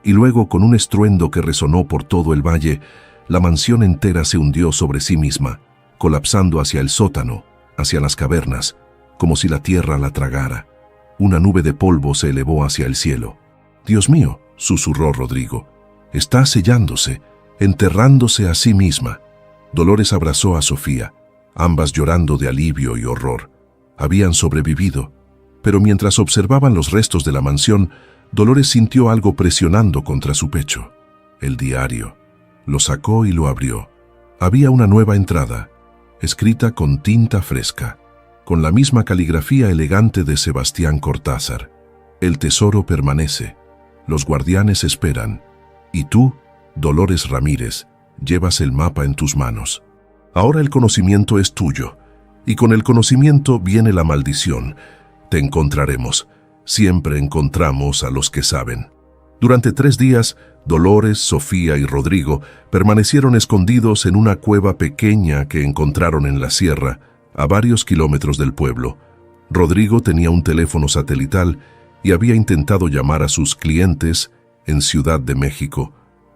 y luego, con un estruendo que resonó por todo el valle, la mansión entera se hundió sobre sí misma, colapsando hacia el sótano, hacia las cavernas, como si la tierra la tragara. Una nube de polvo se elevó hacia el cielo. «Dios mío», susurró Rodrigo, «está sellándose, enterrándose a sí misma». Dolores abrazó a Sofía, ambas llorando de alivio y horror. Habían sobrevivido, pero mientras observaban los restos de la mansión, Dolores sintió algo presionando contra su pecho. El diario. Lo sacó y lo abrió. Había una nueva entrada, escrita con tinta fresca, con la misma caligrafía elegante de Sebastián Cortázar. El tesoro permanece. Los guardianes esperan. Y tú, Dolores Ramírez, llevas el mapa en tus manos. Ahora el conocimiento es tuyo. Y con el conocimiento viene la maldición. Te encontraremos. Siempre encontramos a los que saben. Durante 3 días, Dolores, Sofía y Rodrigo permanecieron escondidos en una cueva pequeña que encontraron en la sierra, a varios kilómetros del pueblo. Rodrigo tenía un teléfono satelital y había intentado llamar a sus clientes en Ciudad de México,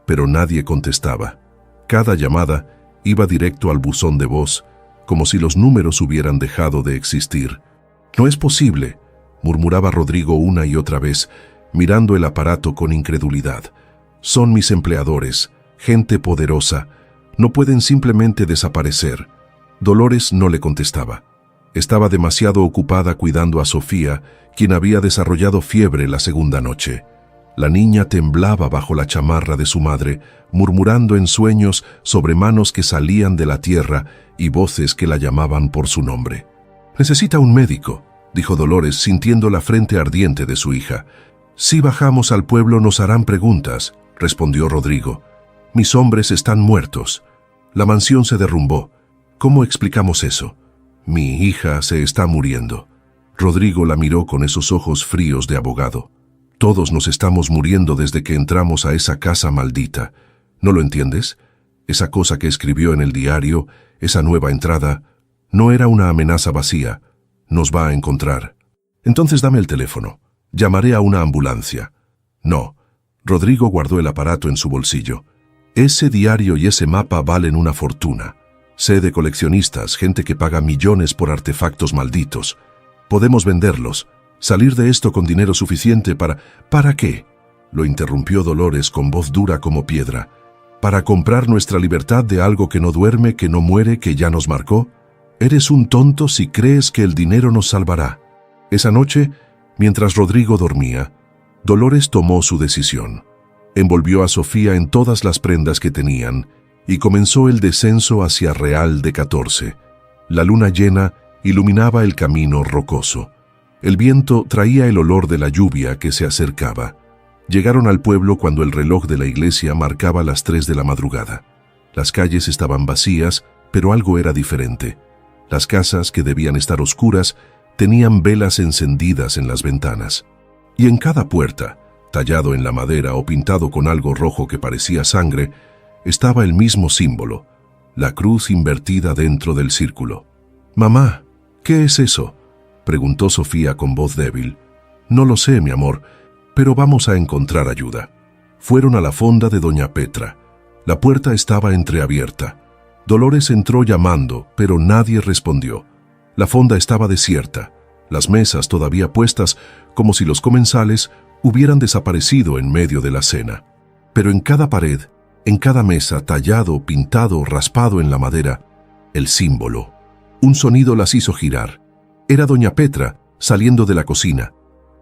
pero nadie contestaba. Cada llamada iba directo al buzón de voz, como si los números hubieran dejado de existir. «No es posible», murmuraba Rodrigo una y otra vez, mirando el aparato con incredulidad. «Son mis empleadores, gente poderosa. No pueden simplemente desaparecer». Dolores no le contestaba. Estaba demasiado ocupada cuidando a Sofía, quien había desarrollado fiebre la segunda noche. La niña temblaba bajo la chamarra de su madre, murmurando en sueños sobre manos que salían de la tierra y voces que la llamaban por su nombre. «Necesita un médico», dijo Dolores, sintiendo la frente ardiente de su hija. «Si bajamos al pueblo nos harán preguntas», respondió Rodrigo. «Mis hombres están muertos. La mansión se derrumbó. ¿Cómo explicamos eso? Mi hija se está muriendo». Rodrigo la miró con esos ojos fríos de abogado. «Todos nos estamos muriendo desde que entramos a esa casa maldita. ¿No lo entiendes? Esa cosa que escribió en el diario, esa nueva entrada, no era una amenaza vacía. Nos va a encontrar. Entonces dame el teléfono. Llamaré a una ambulancia». «No». Rodrigo guardó el aparato en su bolsillo. «Ese diario y ese mapa valen una fortuna. Sé de coleccionistas, gente que paga millones por artefactos malditos. Podemos venderlos, salir de esto con dinero suficiente para... ¿Para qué?», lo interrumpió Dolores con voz dura como piedra. «¿Para comprar nuestra libertad de algo que no duerme, que no muere, que ya nos marcó? Eres un tonto si crees que el dinero nos salvará». Esa noche, mientras Rodrigo dormía, Dolores tomó su decisión. Envolvió a Sofía en todas las prendas que tenían y comenzó el descenso hacia Real de 14. La luna llena iluminaba el camino rocoso. El viento traía el olor de la lluvia que se acercaba. Llegaron al pueblo cuando el reloj de la iglesia marcaba las 3 de la madrugada. Las calles estaban vacías, pero algo era diferente. Las casas, que debían estar oscuras, tenían velas encendidas en las ventanas. Y en cada puerta, tallado en la madera o pintado con algo rojo que parecía sangre, estaba el mismo símbolo, la cruz invertida dentro del círculo. «Mamá, ¿qué es eso?», preguntó Sofía con voz débil. «No lo sé, mi amor, pero vamos a encontrar ayuda». Fueron a la fonda de doña Petra. La puerta estaba entreabierta. Dolores entró llamando, pero nadie respondió. La fonda estaba desierta, las mesas todavía puestas, como si los comensales hubieran desaparecido en medio de la cena. Pero en cada pared, en cada mesa, tallado, pintado, raspado en la madera, el símbolo. Un sonido las hizo girar. Era doña Petra, saliendo de la cocina,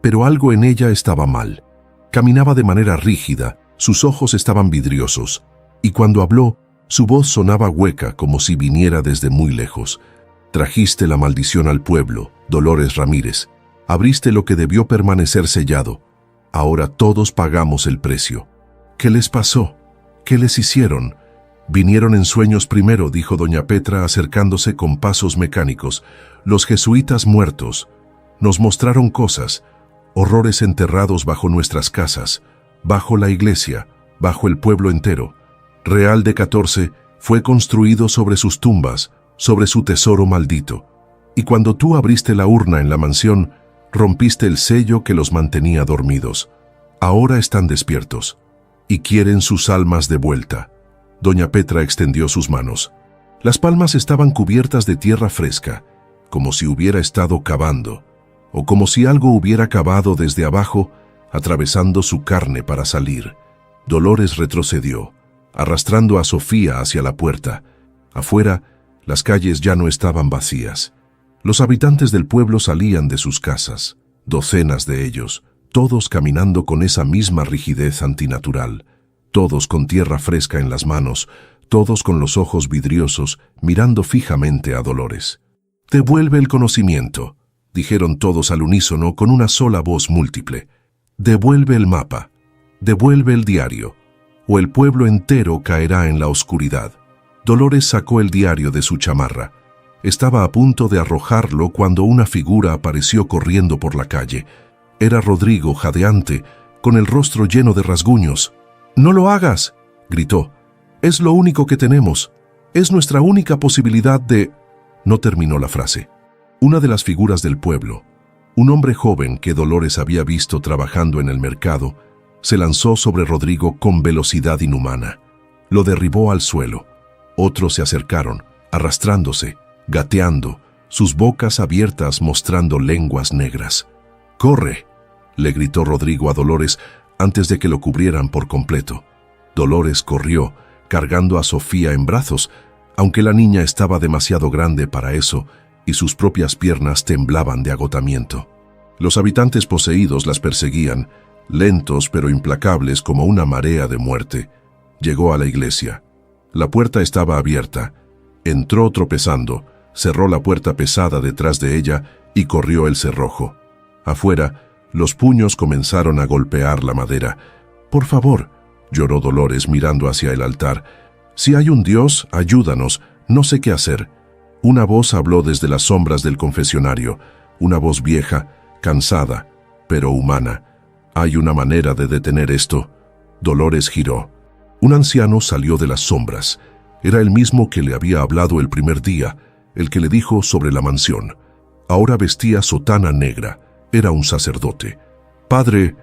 pero algo en ella estaba mal. Caminaba de manera rígida, sus ojos estaban vidriosos, y cuando habló, su voz sonaba hueca como si viniera desde muy lejos. «Trajiste la maldición al pueblo, Dolores Ramírez. Abriste lo que debió permanecer sellado. Ahora todos pagamos el precio». «¿Qué les pasó? ¿Qué les hicieron?». «Vinieron en sueños primero», dijo doña Petra acercándose con pasos mecánicos. «Los jesuitas muertos. Nos mostraron cosas, horrores enterrados bajo nuestras casas, bajo la iglesia, bajo el pueblo entero. Real de 14 fue construido sobre sus tumbas, sobre su tesoro maldito. Y cuando tú abriste la urna en la mansión, rompiste el sello que los mantenía dormidos. Ahora están despiertos y quieren sus almas de vuelta». Doña Petra extendió sus manos. Las palmas estaban cubiertas de tierra fresca, como si hubiera estado cavando, o como si algo hubiera cavado desde abajo, atravesando su carne para salir. Dolores retrocedió, arrastrando a Sofía hacia la puerta. Afuera, las calles ya no estaban vacías. Los habitantes del pueblo salían de sus casas, docenas de ellos, todos caminando con esa misma rigidez antinatural, todos con tierra fresca en las manos, todos con los ojos vidriosos, mirando fijamente a Dolores. «Devuelve el conocimiento», dijeron todos al unísono con una sola voz múltiple. Devuelve el mapa, devuelve el diario, o el pueblo entero caerá en la oscuridad. Dolores sacó el diario de su chamarra. Estaba a punto de arrojarlo cuando una figura apareció corriendo por la calle. Era Rodrigo, jadeante, con el rostro lleno de rasguños. «¡No lo hagas!», gritó. «Es lo único que tenemos. Es nuestra única posibilidad de...». No terminó la frase. Una de las figuras del pueblo, un hombre joven que Dolores había visto trabajando en el mercado, se lanzó sobre Rodrigo con velocidad inhumana. Lo derribó al suelo. Otros se acercaron, arrastrándose, gateando, sus bocas abiertas mostrando lenguas negras. «¡Corre!», le gritó Rodrigo a Dolores antes de que lo cubrieran por completo. Dolores corrió, cargando a Sofía en brazos, aunque la niña estaba demasiado grande para eso y sus propias piernas temblaban de agotamiento. Los habitantes poseídos las perseguían, lentos pero implacables como una marea de muerte. Llegó a la iglesia. La puerta estaba abierta. Entró tropezando, cerró la puerta pesada detrás de ella y corrió el cerrojo. Afuera, los puños comenzaron a golpear la madera. «Por favor», lloró Dolores mirando hacia el altar. «Si hay un Dios, ayúdanos, no sé qué hacer». Una voz habló desde las sombras del confesionario, una voz vieja, cansada, pero humana. «Hay una manera de detener esto». Dolores giró. Un anciano salió de las sombras. Era el mismo que le había hablado el primer día, el que le dijo sobre la mansión. Ahora vestía sotana negra. Era un sacerdote. «Padre,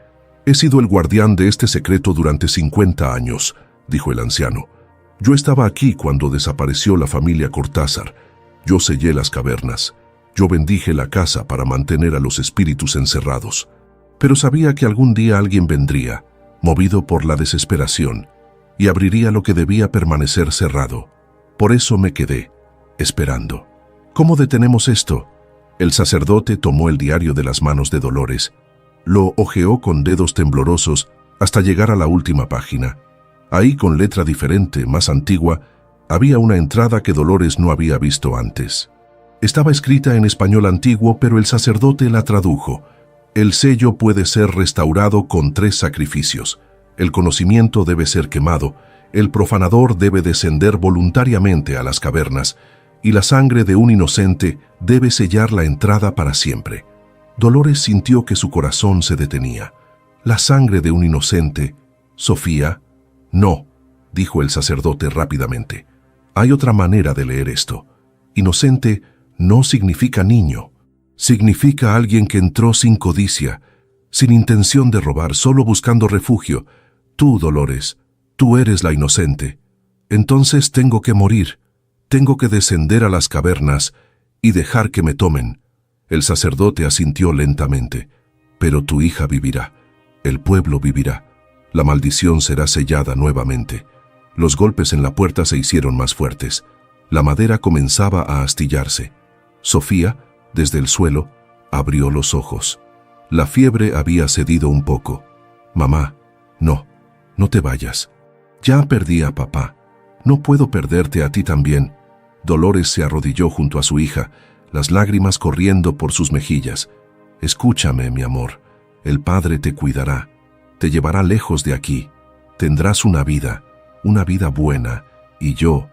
he sido el guardián de este secreto durante 50 años», dijo el anciano. «Yo estaba aquí cuando desapareció la familia Cortázar. Yo sellé las cavernas. Yo bendije la casa para mantener a los espíritus encerrados. Pero sabía que algún día alguien vendría, movido por la desesperación, y abriría lo que debía permanecer cerrado. Por eso me quedé, esperando». «¿Cómo detenemos esto?». El sacerdote tomó el diario de las manos de Dolores. Lo hojeó con dedos temblorosos hasta llegar a la última página. Ahí, con letra diferente, más antigua, había una entrada que Dolores no había visto antes. Estaba escrita en español antiguo, pero el sacerdote la tradujo. «El sello puede ser restaurado con 3 sacrificios. El conocimiento debe ser quemado, el profanador debe descender voluntariamente a las cavernas, y la sangre de un inocente debe sellar la entrada para siempre». Dolores sintió que su corazón se detenía. «¿La sangre de un inocente, Sofía?». «No», dijo el sacerdote rápidamente. «Hay otra manera de leer esto. Inocente no significa niño. Significa alguien que entró sin codicia, sin intención de robar, solo buscando refugio. Tú, Dolores, tú eres la inocente. Entonces tengo que morir. Tengo que descender a las cavernas y dejar que me tomen». El sacerdote asintió lentamente. «Pero tu hija vivirá. El pueblo vivirá. La maldición será sellada nuevamente». Los golpes en la puerta se hicieron más fuertes. La madera comenzaba a astillarse. Sofía, desde el suelo, abrió los ojos. La fiebre había cedido un poco. «Mamá, no te vayas. Ya perdí a papá. No puedo perderte a ti también». Dolores se arrodilló junto a su hija, las lágrimas corriendo por sus mejillas. «Escúchame, mi amor. El Padre te cuidará. Te llevará lejos de aquí. Tendrás una vida buena, y yo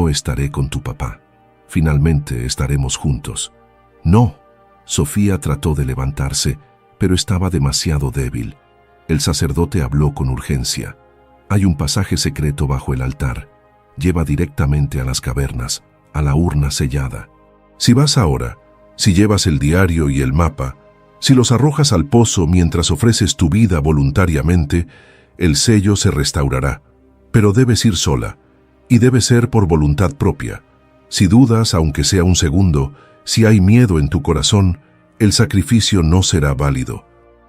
estaré con tu papá. Finalmente estaremos juntos». «No». Sofía trató de levantarse, pero estaba demasiado débil. El sacerdote habló con urgencia. «Hay un pasaje secreto bajo el altar. Lleva directamente a las cavernas, a la urna sellada. Si vas ahora, si llevas el diario y el mapa, si los arrojas al pozo mientras ofreces tu vida voluntariamente, el sello se restaurará. Pero debes ir sola, y debe ser por voluntad propia. Si dudas, aunque sea un segundo, si hay miedo en tu corazón, el sacrificio no será válido».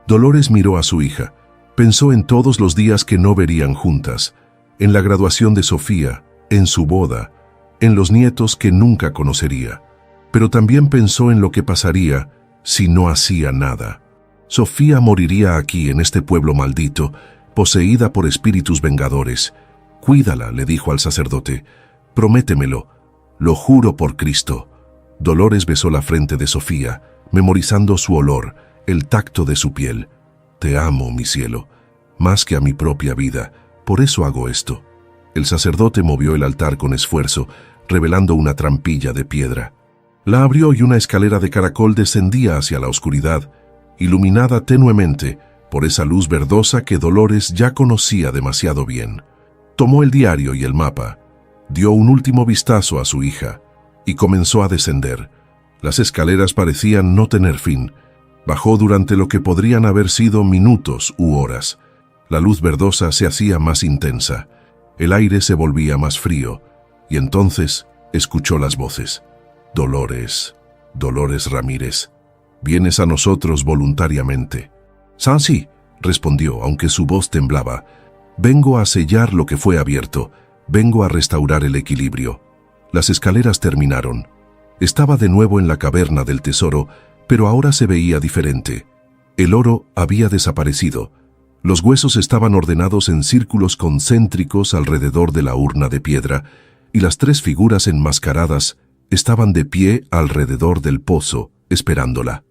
Dolores miró a su hija. Pensó en todos los días que no verían juntas, en la graduación de Sofía, en su boda, en los nietos que nunca conocería. Pero también pensó en lo que pasaría si no hacía nada. Sofía moriría aquí, en este pueblo maldito, poseída por espíritus vengadores. «Cuídala», le dijo al sacerdote. «Prométemelo». «Lo juro por Cristo». Dolores besó la frente de Sofía. memorizando su olor, el tacto de su piel. Te amo, mi cielo, más que a mi propia vida, por eso hago esto. El sacerdote movió el altar con esfuerzo, revelando una trampilla de piedra. La abrió y una escalera de caracol descendía hacia la oscuridad, iluminada tenuemente por esa luz verdosa que Dolores ya conocía demasiado bien. Tomó el diario y el mapa, dio un último vistazo a su hija y comenzó a descender. Las escaleras parecían no tener fin. Bajó durante lo que podrían haber sido minutos u horas. La luz verdosa se hacía más intensa, el aire se volvía más frío, y entonces escuchó las voces. Dolores, Dolores Ramírez, vienes a nosotros voluntariamente. Sí, respondió, aunque su voz temblaba. Vengo a sellar lo que fue abierto, vengo a restaurar el equilibrio. Las escaleras terminaron. Estaba de nuevo en la caverna del tesoro, pero ahora se veía diferente. El oro había desaparecido. Los huesos estaban ordenados en círculos concéntricos alrededor de la urna de piedra, y las 3 figuras enmascaradas estaban de pie alrededor del pozo, esperándola.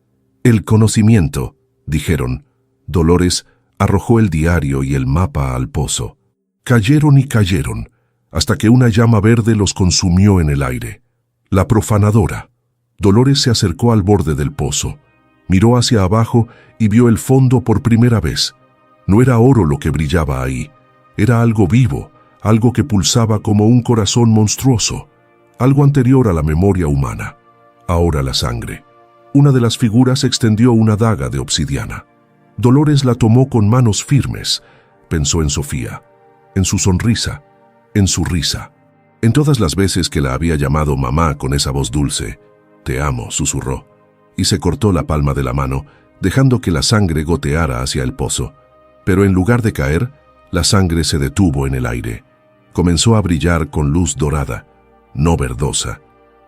El conocimiento, dijeron. Dolores arrojó el diario y el mapa al pozo. Cayeron y cayeron, hasta que una llama verde los consumió en el aire. La profanadora. Dolores se acercó al borde del pozo, miró hacia abajo y vio el fondo por primera vez. No era oro lo que brillaba ahí, era algo vivo, algo que pulsaba como un corazón monstruoso, algo anterior a la memoria humana. Ahora la sangre. Una de las figuras extendió una daga de obsidiana. Dolores la tomó con manos firmes. Pensó en Sofía, en su sonrisa, en su risa, en todas las veces que la había llamado mamá con esa voz dulce. Te amo, susurró, y se cortó la palma de la mano, dejando que la sangre goteara hacia el pozo. Pero en lugar de caer, la sangre se detuvo en el aire. Comenzó a brillar con luz dorada, no verdosa.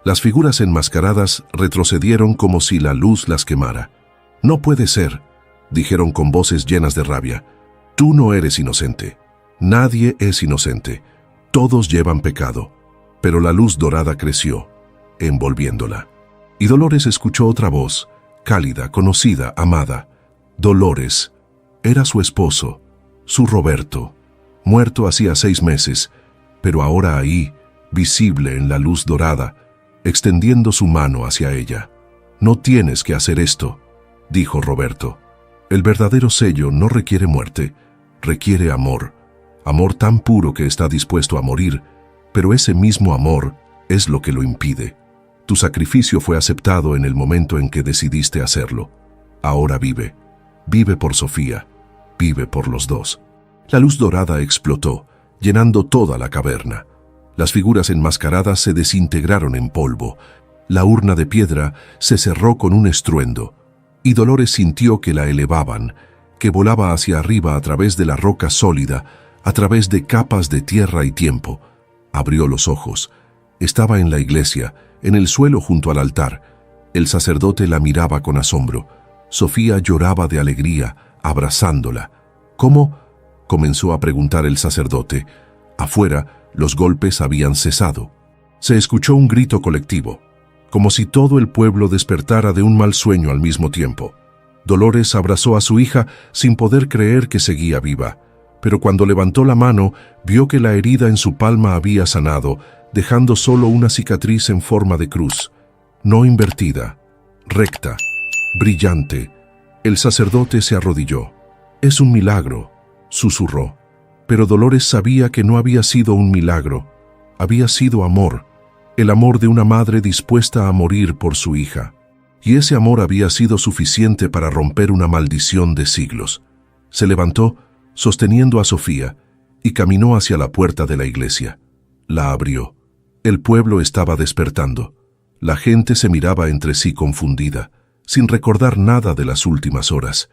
Las figuras enmascaradas retrocedieron como si la luz las quemara. No puede ser, dijeron con voces llenas de rabia. Tú no eres inocente. Nadie es inocente. Todos llevan pecado. Pero la luz dorada creció, envolviéndola. Y Dolores escuchó otra voz, cálida, conocida, amada. Dolores. Era su esposo, su Roberto, muerto hacía 6 meses, pero ahora ahí, visible en la luz dorada, extendiendo su mano hacia ella. No tienes que hacer esto, dijo Roberto. El verdadero sello no requiere muerte, requiere amor. Amor tan puro que está dispuesto a morir, pero ese mismo amor es lo que lo impide. Tu sacrificio fue aceptado en el momento en que decidiste hacerlo. Ahora vive. Vive por Sofía, vive por los dos. La luz dorada explotó, llenando toda la caverna. Las figuras enmascaradas se desintegraron en polvo. La urna de piedra se cerró con un estruendo, y Dolores sintió que la elevaban, que volaba hacia arriba a través de la roca sólida, a través de capas de tierra y tiempo. Abrió los ojos. Estaba en la iglesia, en el suelo junto al altar. El sacerdote la miraba con asombro. Sofía lloraba de alegría, abrazándola. ¿Cómo? Comenzó a preguntar el sacerdote. Afuera, los golpes habían cesado. Se escuchó un grito colectivo, como si todo el pueblo despertara de un mal sueño al mismo tiempo. Dolores abrazó a su hija sin poder creer que seguía viva, pero cuando levantó la mano, vio que la herida en su palma había sanado, dejando solo una cicatriz en forma de cruz, no invertida, recta, brillante. El sacerdote se arrodilló. Es un milagro, susurró. Pero Dolores sabía que no había sido un milagro, había sido amor, el amor de una madre dispuesta a morir por su hija. Y ese amor había sido suficiente para romper una maldición de siglos. Se levantó, sosteniendo a Sofía, y caminó hacia la puerta de la iglesia. La abrió. El pueblo estaba despertando. La gente se miraba entre sí confundida, sin recordar nada de las últimas horas.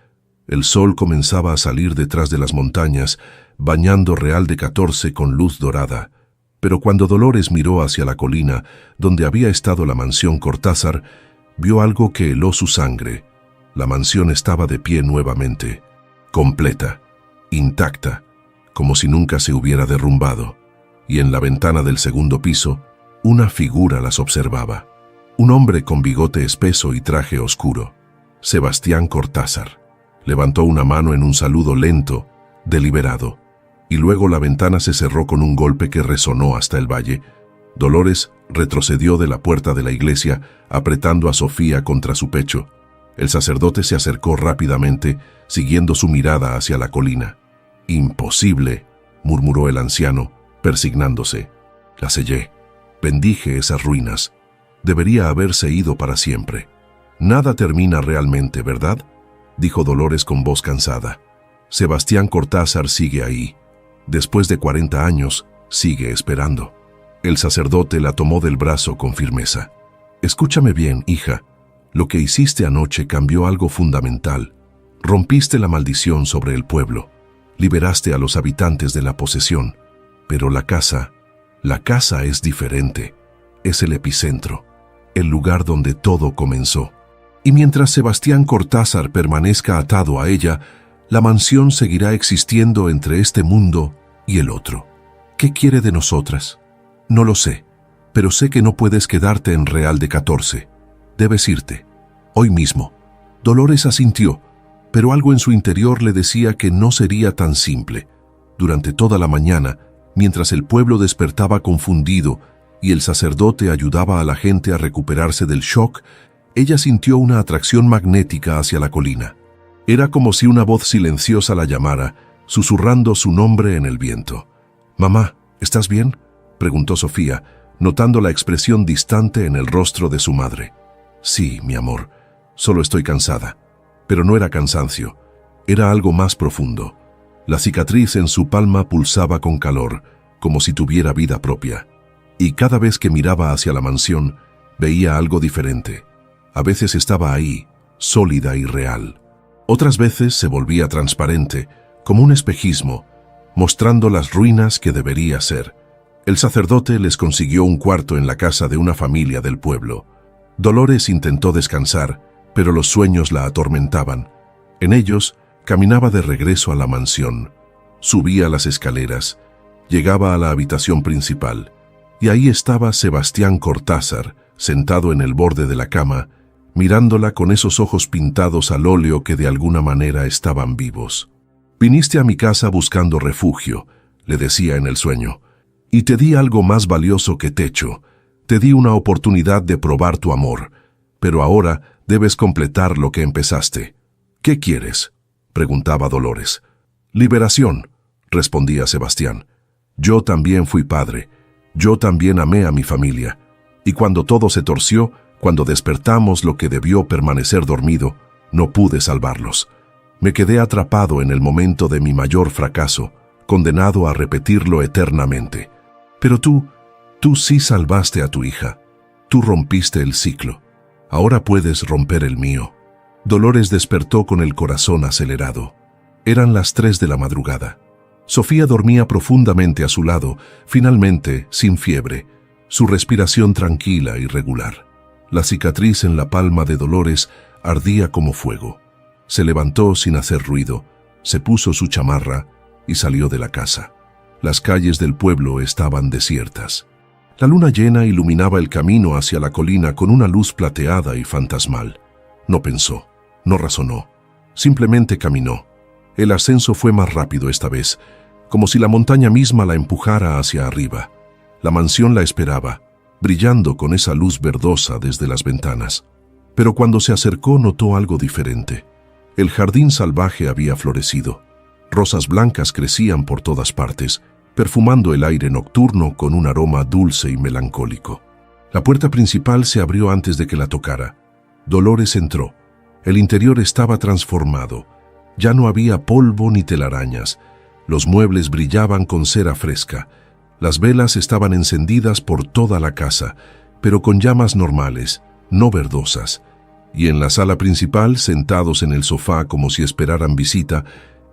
El sol comenzaba a salir detrás de las montañas, bañando Real de 14 con luz dorada. Pero cuando Dolores miró hacia la colina, donde había estado la mansión Cortázar, vio algo que heló su sangre. La mansión estaba de pie nuevamente, completa, intacta, como si nunca se hubiera derrumbado, y en la ventana del segundo piso, una figura las observaba. Un hombre con bigote espeso y traje oscuro. Sebastián Cortázar. Levantó una mano en un saludo lento, deliberado, y luego la ventana se cerró con un golpe que resonó hasta el valle. Dolores retrocedió de la puerta de la iglesia, apretando a Sofía contra su pecho. El sacerdote se acercó rápidamente, siguiendo su mirada hacia la colina. «Imposible», murmuró el anciano, persignándose. «La sellé. Bendije esas ruinas. Debería haberse ido para siempre». «Nada termina realmente, ¿verdad?», dijo Dolores con voz cansada. «Sebastián Cortázar sigue ahí. Después de 40 años, sigue esperando». El sacerdote la tomó del brazo con firmeza. «Escúchame bien, hija. Lo que hiciste anoche cambió algo fundamental. Rompiste la maldición sobre el pueblo. Liberaste a los habitantes de la posesión. Pero la casa es diferente. Es el epicentro, el lugar donde todo comenzó. Y mientras Sebastián Cortázar permanezca atado a ella, la mansión seguirá existiendo entre este mundo y el otro. ¿Qué quiere de nosotras? No lo sé, pero sé que no puedes quedarte en Real de 14. Debes irte. Hoy mismo». Dolores asintió, pero algo en su interior le decía que no sería tan simple. Durante toda la mañana, mientras el pueblo despertaba confundido y el sacerdote ayudaba a la gente a recuperarse del shock, ella sintió una atracción magnética hacia la colina. Era como si una voz silenciosa la llamara, susurrando su nombre en el viento. «Mamá, ¿estás bien?», preguntó Sofía, notando la expresión distante en el rostro de su madre. «Sí, mi amor, solo estoy cansada». Pero no era cansancio, era algo más profundo. La cicatriz en su palma pulsaba con calor, como si tuviera vida propia. Y cada vez que miraba hacia la mansión, veía algo diferente. A veces estaba ahí, sólida y real. Otras veces se volvía transparente, como un espejismo, mostrando las ruinas que debería ser. El sacerdote les consiguió un cuarto en la casa de una familia del pueblo. Dolores intentó descansar, pero los sueños la atormentaban. En ellos, caminaba de regreso a la mansión. Subía las escaleras, llegaba a la habitación principal, y ahí estaba Sebastián Cortázar, sentado en el borde de la cama, mirándola con esos ojos pintados al óleo que de alguna manera estaban vivos. «Viniste a mi casa buscando refugio», le decía en el sueño, «y te di algo más valioso que techo. Te di una oportunidad de probar tu amor, pero ahora debes completar lo que empezaste». «¿Qué quieres?», preguntaba Dolores. «Liberación», respondía Sebastián. «Yo también fui padre. Yo también amé a mi familia. Y cuando todo se torció, cuando despertamos lo que debió permanecer dormido, no pude salvarlos. Me quedé atrapado en el momento de mi mayor fracaso, condenado a repetirlo eternamente. Pero tú sí salvaste a tu hija. Tú rompiste el ciclo. Ahora puedes romper el mío». Dolores despertó con el corazón acelerado. Eran las 3 de la madrugada. Sofía dormía profundamente a su lado, finalmente sin fiebre, su respiración tranquila y regular. La cicatriz en la palma de Dolores ardía como fuego. Se levantó sin hacer ruido, se puso su chamarra y salió de la casa. Las calles del pueblo estaban desiertas. La luna llena iluminaba el camino hacia la colina con una luz plateada y fantasmal. No pensó, no razonó, simplemente caminó. El ascenso fue más rápido esta vez, como si la montaña misma la empujara hacia arriba. La mansión la esperaba, brillando con esa luz verdosa desde las ventanas. Pero cuando se acercó notó algo diferente. El jardín salvaje había florecido. Rosas blancas crecían por todas partes, perfumando el aire nocturno con un aroma dulce y melancólico. La puerta principal se abrió antes de que la tocara. Dolores entró. El interior estaba transformado. Ya no había polvo ni telarañas. Los muebles brillaban con cera fresca. Las velas estaban encendidas por toda la casa, pero con llamas normales, no verdosas. Y en la sala principal, sentados en el sofá como si esperaran visita,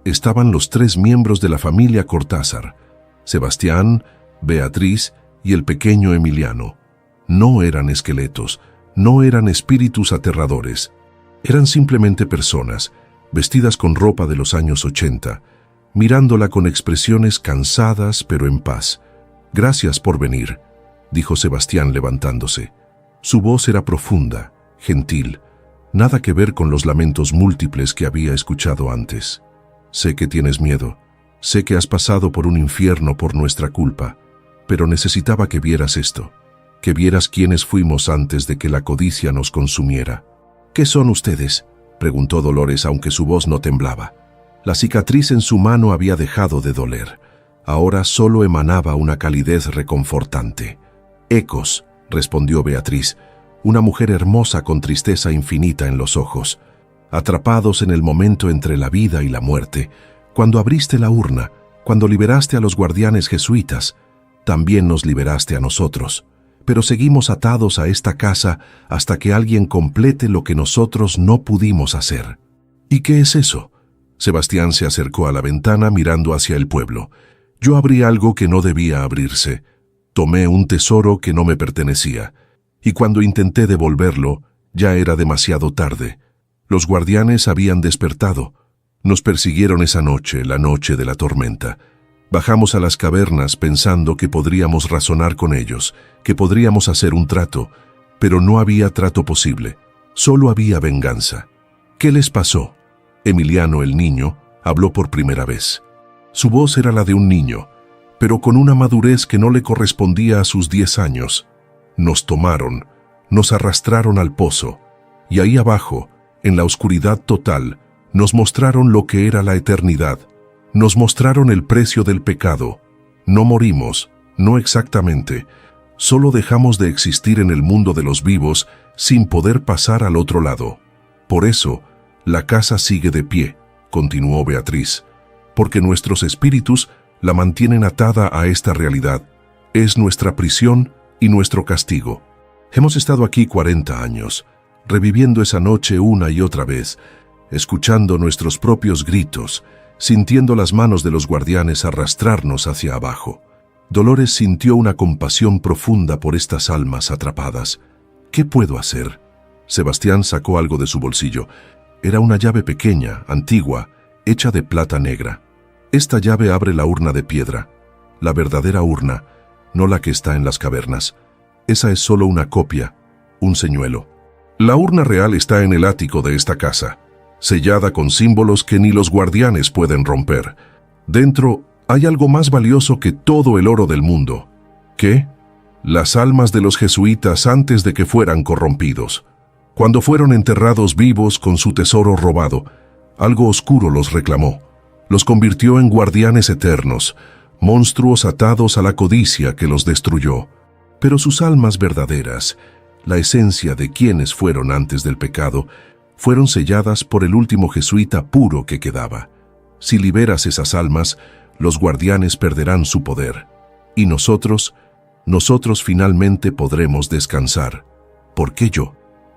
estaban los 3 miembros de la familia Cortázar: Sebastián, Beatriz y el pequeño Emiliano. No eran esqueletos, no eran espíritus aterradores. Eran simplemente personas, vestidas con ropa de los años 80, mirándola con expresiones cansadas pero en paz. «Gracias por venir», dijo Sebastián levantándose. Su voz era profunda, gentil, nada que ver con los lamentos múltiples que había escuchado antes. Sé que tienes miedo, sé que has pasado por un infierno por nuestra culpa, pero necesitaba que vieras esto, que vieras quiénes fuimos antes de que la codicia nos consumiera. ¿Qué son ustedes?, preguntó Dolores, aunque su voz no temblaba. La cicatriz en su mano había dejado de doler. Ahora solo emanaba una calidez reconfortante. Ecos, respondió Beatriz, una mujer hermosa con tristeza infinita en los ojos. Atrapados en el momento entre la vida y la muerte, cuando abriste la urna, cuando liberaste a los guardianes jesuitas, también nos liberaste a nosotros. Pero seguimos atados a esta casa hasta que alguien complete lo que nosotros no pudimos hacer. ¿Y qué es eso? Sebastián se acercó a la ventana mirando hacia el pueblo. Yo abrí algo que no debía abrirse. Tomé un tesoro que no me pertenecía. Y cuando intenté devolverlo, ya era demasiado tarde. Los guardianes habían despertado. Nos persiguieron esa noche, la noche de la tormenta. Bajamos a las cavernas pensando que podríamos razonar con ellos, que podríamos hacer un trato, pero no había trato posible. Solo había venganza. ¿Qué les pasó? Emiliano, el niño, habló por primera vez. Su voz era la de un niño, pero con una madurez que no le correspondía a sus 10 años. Nos tomaron, nos arrastraron al pozo, y ahí abajo, en la oscuridad total, nos mostraron lo que era la eternidad. Nos mostraron el precio del pecado. No morimos, no exactamente. Solo dejamos de existir en el mundo de los vivos sin poder pasar al otro lado. Por eso, la casa sigue de pie, continuó Beatriz, porque nuestros espíritus la mantienen atada a esta realidad. Es nuestra prisión y nuestro castigo. Hemos estado aquí 40 años, reviviendo esa noche una y otra vez, escuchando nuestros propios gritos, sintiendo las manos de los guardianes arrastrarnos hacia abajo. Dolores sintió una compasión profunda por estas almas atrapadas. ¿Qué puedo hacer? Sebastián sacó algo de su bolsillo. Era una llave pequeña, antigua, hecha de plata negra. Esta llave abre la urna de piedra, la verdadera urna, no la que está en las cavernas. Esa es solo una copia, un señuelo. La urna real está en el ático de esta casa, sellada con símbolos que ni los guardianes pueden romper. Dentro hay algo más valioso que todo el oro del mundo. ¿Qué? Las almas de los jesuitas antes de que fueran corrompidos. Cuando fueron enterrados vivos con su tesoro robado, algo oscuro los reclamó. Los convirtió en guardianes eternos, monstruos atados a la codicia que los destruyó. Pero sus almas verdaderas, la esencia de quienes fueron antes del pecado, fueron selladas por el último jesuita puro que quedaba. Si liberas esas almas, los guardianes perderán su poder. Y nosotros finalmente podremos descansar. ¿Por qué yo?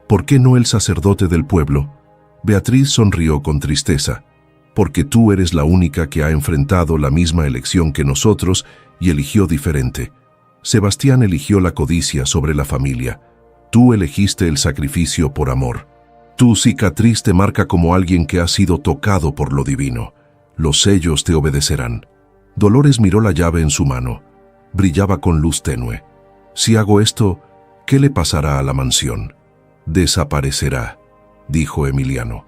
¿Por qué no el sacerdote del pueblo? Beatriz sonrió con tristeza. Porque tú eres la única que ha enfrentado la misma elección que nosotros y eligió diferente. Sebastián eligió la codicia sobre la familia. Tú elegiste el sacrificio por amor. Tu cicatriz te marca como alguien que ha sido tocado por lo divino. Los sellos te obedecerán. Dolores miró la llave en su mano. Brillaba con luz tenue. Si hago esto, ¿qué le pasará a la mansión? Desaparecerá, dijo Emiliano.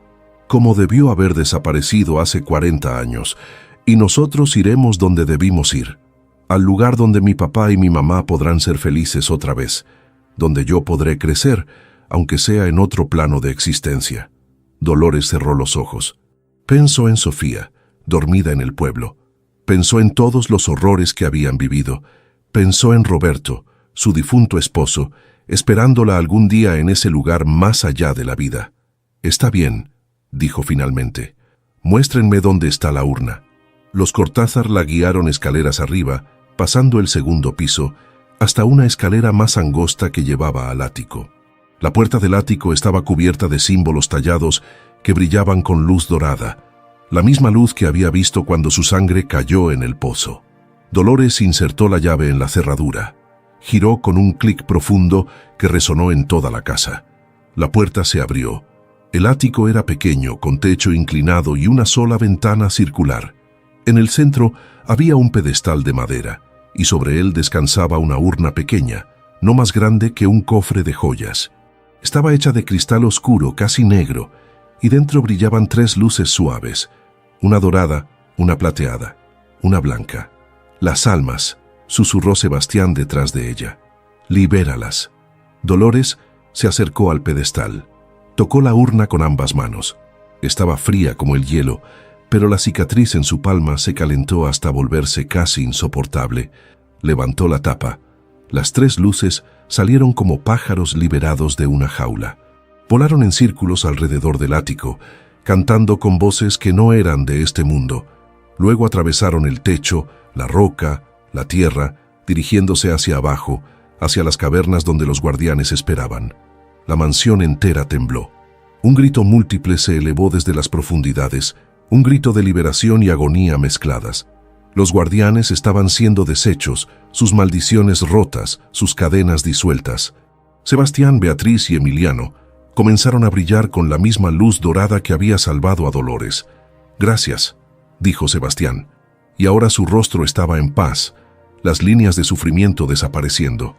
Como debió haber desaparecido hace 40 años, y nosotros iremos donde debimos ir, al lugar donde mi papá y mi mamá podrán ser felices otra vez, donde yo podré crecer, aunque sea en otro plano de existencia. Dolores cerró los ojos. Pensó en Sofía, dormida en el pueblo. Pensó en todos los horrores que habían vivido. Pensó en Roberto, su difunto esposo, esperándola algún día en ese lugar más allá de la vida. Está bien, dijo finalmente. Muéstrenme dónde está la urna. Los Cortázar la guiaron escaleras arriba, pasando el segundo piso, hasta una escalera más angosta que llevaba al ático. La puerta del ático estaba cubierta de símbolos tallados que brillaban con luz dorada, la misma luz que había visto cuando su sangre cayó en el pozo. Dolores insertó la llave en la cerradura. Giró con un clic profundo que resonó en toda la casa. La puerta se abrió. El ático era pequeño, con techo inclinado y una sola ventana circular. En el centro había un pedestal de madera, y sobre él descansaba una urna pequeña, no más grande que un cofre de joyas. Estaba hecha de cristal oscuro, casi negro, y dentro brillaban 3 luces suaves, una dorada, una plateada, una blanca. «Las almas», susurró Sebastián detrás de ella. «Libéralas». Dolores se acercó al pedestal. Tocó la urna con ambas manos. Estaba fría como el hielo, pero la cicatriz en su palma se calentó hasta volverse casi insoportable. Levantó la tapa. Las 3 luces salieron como pájaros liberados de una jaula. Volaron en círculos alrededor del ático, cantando con voces que no eran de este mundo. Luego atravesaron el techo, la roca, la tierra, dirigiéndose hacia abajo, hacia las cavernas donde los guardianes esperaban. La mansión entera tembló. Un grito múltiple se elevó desde las profundidades, un grito de liberación y agonía mezcladas. Los guardianes estaban siendo deshechos, sus maldiciones rotas, sus cadenas disueltas. Sebastián, Beatriz y Emiliano comenzaron a brillar con la misma luz dorada que había salvado a Dolores. «Gracias», dijo Sebastián, y ahora su rostro estaba en paz, las líneas de sufrimiento desapareciendo.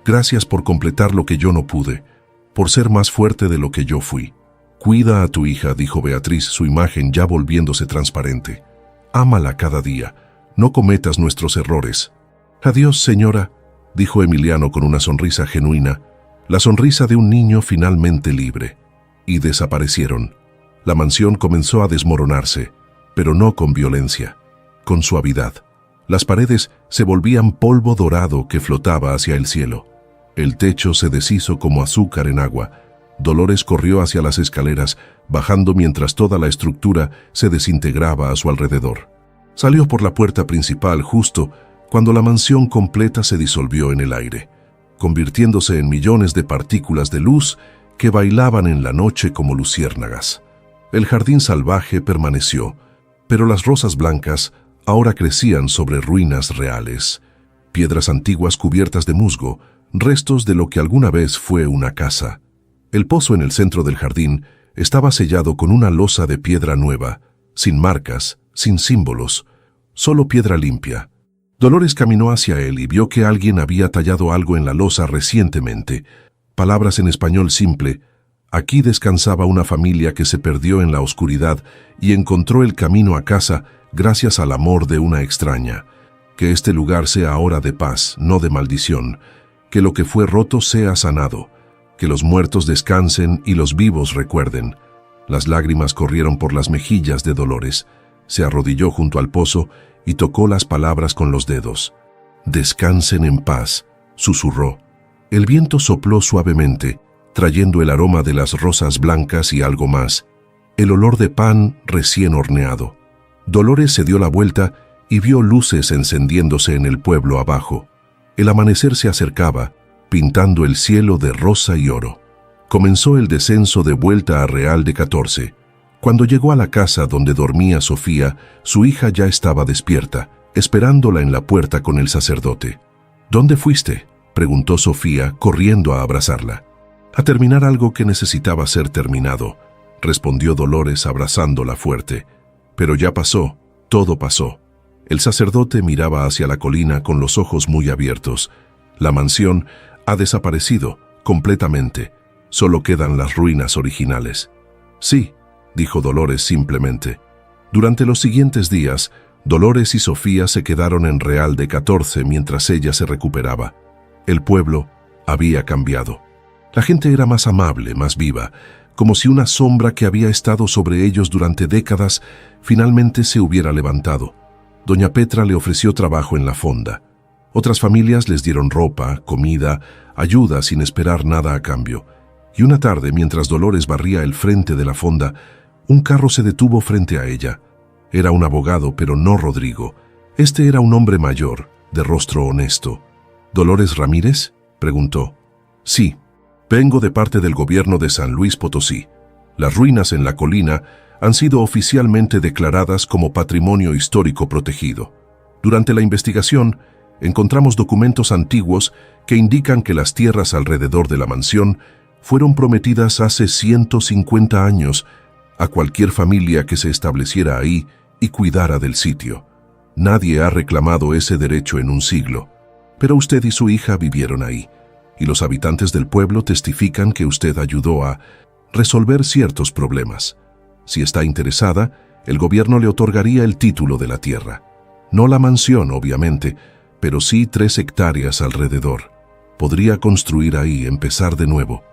«Gracias por completar lo que yo no pude, por ser más fuerte de lo que yo fui». «Cuida a tu hija», dijo Beatriz, su imagen ya volviéndose transparente. «Ámala cada día, no cometas nuestros errores». «Adiós, señora», dijo Emiliano con una sonrisa genuina, la sonrisa de un niño finalmente libre. Y desaparecieron. La mansión comenzó a desmoronarse, pero no con violencia, con suavidad. Las paredes se volvían polvo dorado que flotaba hacia el cielo. El techo se deshizo como azúcar en agua. Dolores corrió hacia las escaleras, bajando mientras toda la estructura se desintegraba a su alrededor. Salió por la puerta principal justo cuando la mansión completa se disolvió en el aire, convirtiéndose en millones de partículas de luz que bailaban en la noche como luciérnagas. El jardín salvaje permaneció, pero las rosas blancas ahora crecían sobre ruinas reales, piedras antiguas cubiertas de musgo, restos de lo que alguna vez fue una casa. El pozo en el centro del jardín estaba sellado con una losa de piedra nueva, sin marcas, sin símbolos, solo piedra limpia. Dolores caminó hacia él y vio que alguien había tallado algo en la losa recientemente. Palabras en español simple: «Aquí descansaba una familia que se perdió en la oscuridad y encontró el camino a casa gracias al amor de una extraña. Que este lugar sea ahora de paz, no de maldición. Que lo que fue roto sea sanado. Que los muertos descansen y los vivos recuerden». Las lágrimas corrieron por las mejillas de Dolores. Se arrodilló junto al pozo y tocó las palabras con los dedos. «Descansen en paz», susurró. El viento sopló suavemente, trayendo el aroma de las rosas blancas y algo más, el olor de pan recién horneado. Dolores se dio la vuelta y vio luces encendiéndose en el pueblo abajo. El amanecer se acercaba, pintando el cielo de rosa y oro. Comenzó el descenso de vuelta a Real de 14. Cuando llegó a la casa donde dormía Sofía, su hija ya estaba despierta, esperándola en la puerta con el sacerdote. «¿Dónde fuiste?», preguntó Sofía, corriendo a abrazarla. «A terminar algo que necesitaba ser terminado», respondió Dolores abrazándola fuerte. «Pero ya pasó, todo pasó». El sacerdote miraba hacia la colina con los ojos muy abiertos. La mansión ha desaparecido completamente. Solo quedan las ruinas originales. «Sí», dijo Dolores simplemente. Durante los siguientes días, Dolores y Sofía se quedaron en Real de 14 mientras ella se recuperaba. El pueblo había cambiado. La gente era más amable, más viva, como si una sombra que había estado sobre ellos durante décadas finalmente se hubiera levantado. Doña Petra le ofreció trabajo en la fonda. Otras familias les dieron ropa, comida, ayuda sin esperar nada a cambio. Y una tarde, mientras Dolores barría el frente de la fonda, un carro se detuvo frente a ella. Era un abogado, pero no Rodrigo. Este era un hombre mayor, de rostro honesto. «¿Dolores Ramírez?», preguntó. «Sí, vengo de parte del gobierno de San Luis Potosí. Las ruinas en la colina han sido oficialmente declaradas como patrimonio histórico protegido. Durante la investigación, encontramos documentos antiguos que indican que las tierras alrededor de la mansión fueron prometidas hace 150 años a cualquier familia que se estableciera ahí y cuidara del sitio. Nadie ha reclamado ese derecho en un siglo, pero usted y su hija vivieron ahí. y los habitantes del pueblo testifican que usted ayudó a resolver ciertos problemas. Si está interesada, el gobierno le otorgaría el título de la tierra. No la mansión, obviamente, pero sí 3 hectáreas alrededor. Podría construir ahí, empezar de nuevo.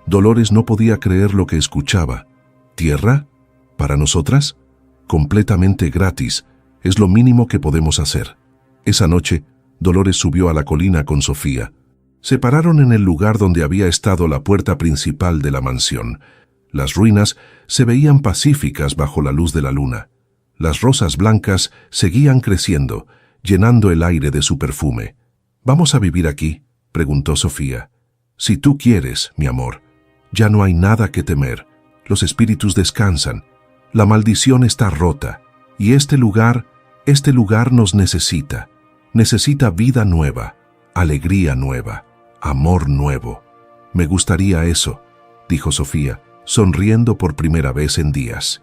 Dolores no podía creer lo que escuchaba. ¿Tierra? ¿Para nosotras? Completamente gratis. Es lo mínimo que podemos hacer. Esa noche, Dolores subió a la colina con Sofía. Se pararon en el lugar donde había estado la puerta principal de la mansión. Las ruinas se veían pacíficas bajo la luz de la luna. Las rosas blancas seguían creciendo, llenando el aire de su perfume. «¿Vamos a vivir aquí?», preguntó Sofía. «Si tú quieres, mi amor. Ya no hay nada que temer. Los espíritus descansan. La maldición está rota. Y este lugar nos necesita. Necesita vida nueva, alegría nueva, amor nuevo». «Me gustaría eso», dijo Sofía, sonriendo por primera vez en días.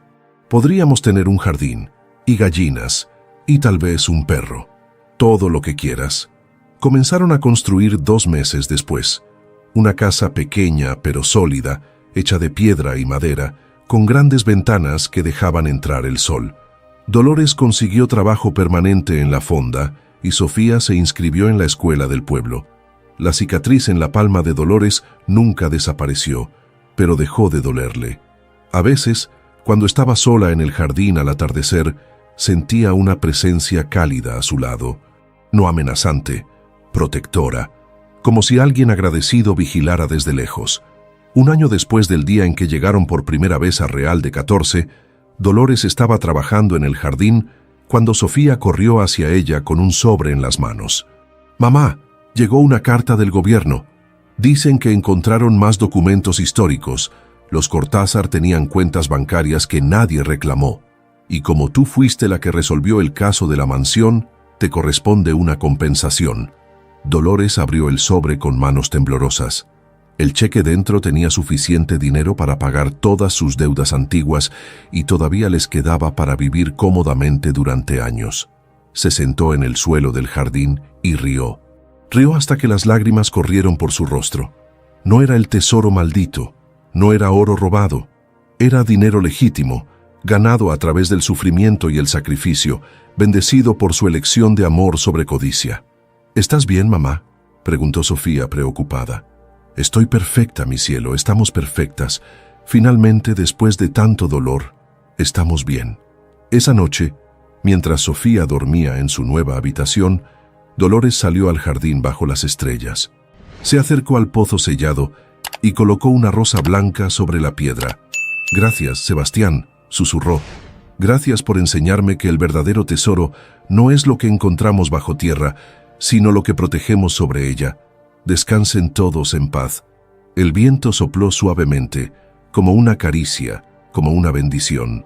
«Podríamos tener un jardín, y gallinas, y tal vez un perro. Todo lo que quieras». Comenzaron a construir 2 meses después. Una casa pequeña pero sólida, hecha de piedra y madera, con grandes ventanas que dejaban entrar el sol. Dolores consiguió trabajo permanente en la fonda y Sofía se inscribió en la escuela del pueblo. La cicatriz en la palma de Dolores nunca desapareció, pero dejó de dolerle. A veces, cuando estaba sola en el jardín al atardecer, sentía una presencia cálida a su lado, no amenazante, protectora, como si alguien agradecido vigilara desde lejos. Un año después del día en que llegaron por primera vez a Real de 14, Dolores estaba trabajando en el jardín cuando Sofía corrió hacia ella con un sobre en las manos. «Mamá, llegó una carta del gobierno. Dicen que encontraron más documentos históricos. Los Cortázar tenían cuentas bancarias que nadie reclamó. Y como tú fuiste la que resolvió el caso de la mansión, te corresponde una compensación». Dolores abrió el sobre con manos temblorosas. El cheque dentro tenía suficiente dinero para pagar todas sus deudas antiguas y todavía les quedaba para vivir cómodamente durante años. Se sentó en el suelo del jardín y rió. Rió hasta que las lágrimas corrieron por su rostro. No era el tesoro maldito, no era oro robado, era dinero legítimo, ganado a través del sufrimiento y el sacrificio, bendecido por su elección de amor sobre codicia. «¿Estás bien, mamá?», preguntó Sofía preocupada. «Estoy perfecta, mi cielo, estamos perfectas. Finalmente, después de tanto dolor, estamos bien». Esa noche, mientras Sofía dormía en su nueva habitación, Dolores salió al jardín bajo las estrellas. Se acercó al pozo sellado y colocó una rosa blanca sobre la piedra. «Gracias, Sebastián», susurró. «Gracias por enseñarme que el verdadero tesoro no es lo que encontramos bajo tierra, sino lo que protegemos sobre ella. Descansen todos en paz». El viento sopló suavemente, como una caricia, como una bendición.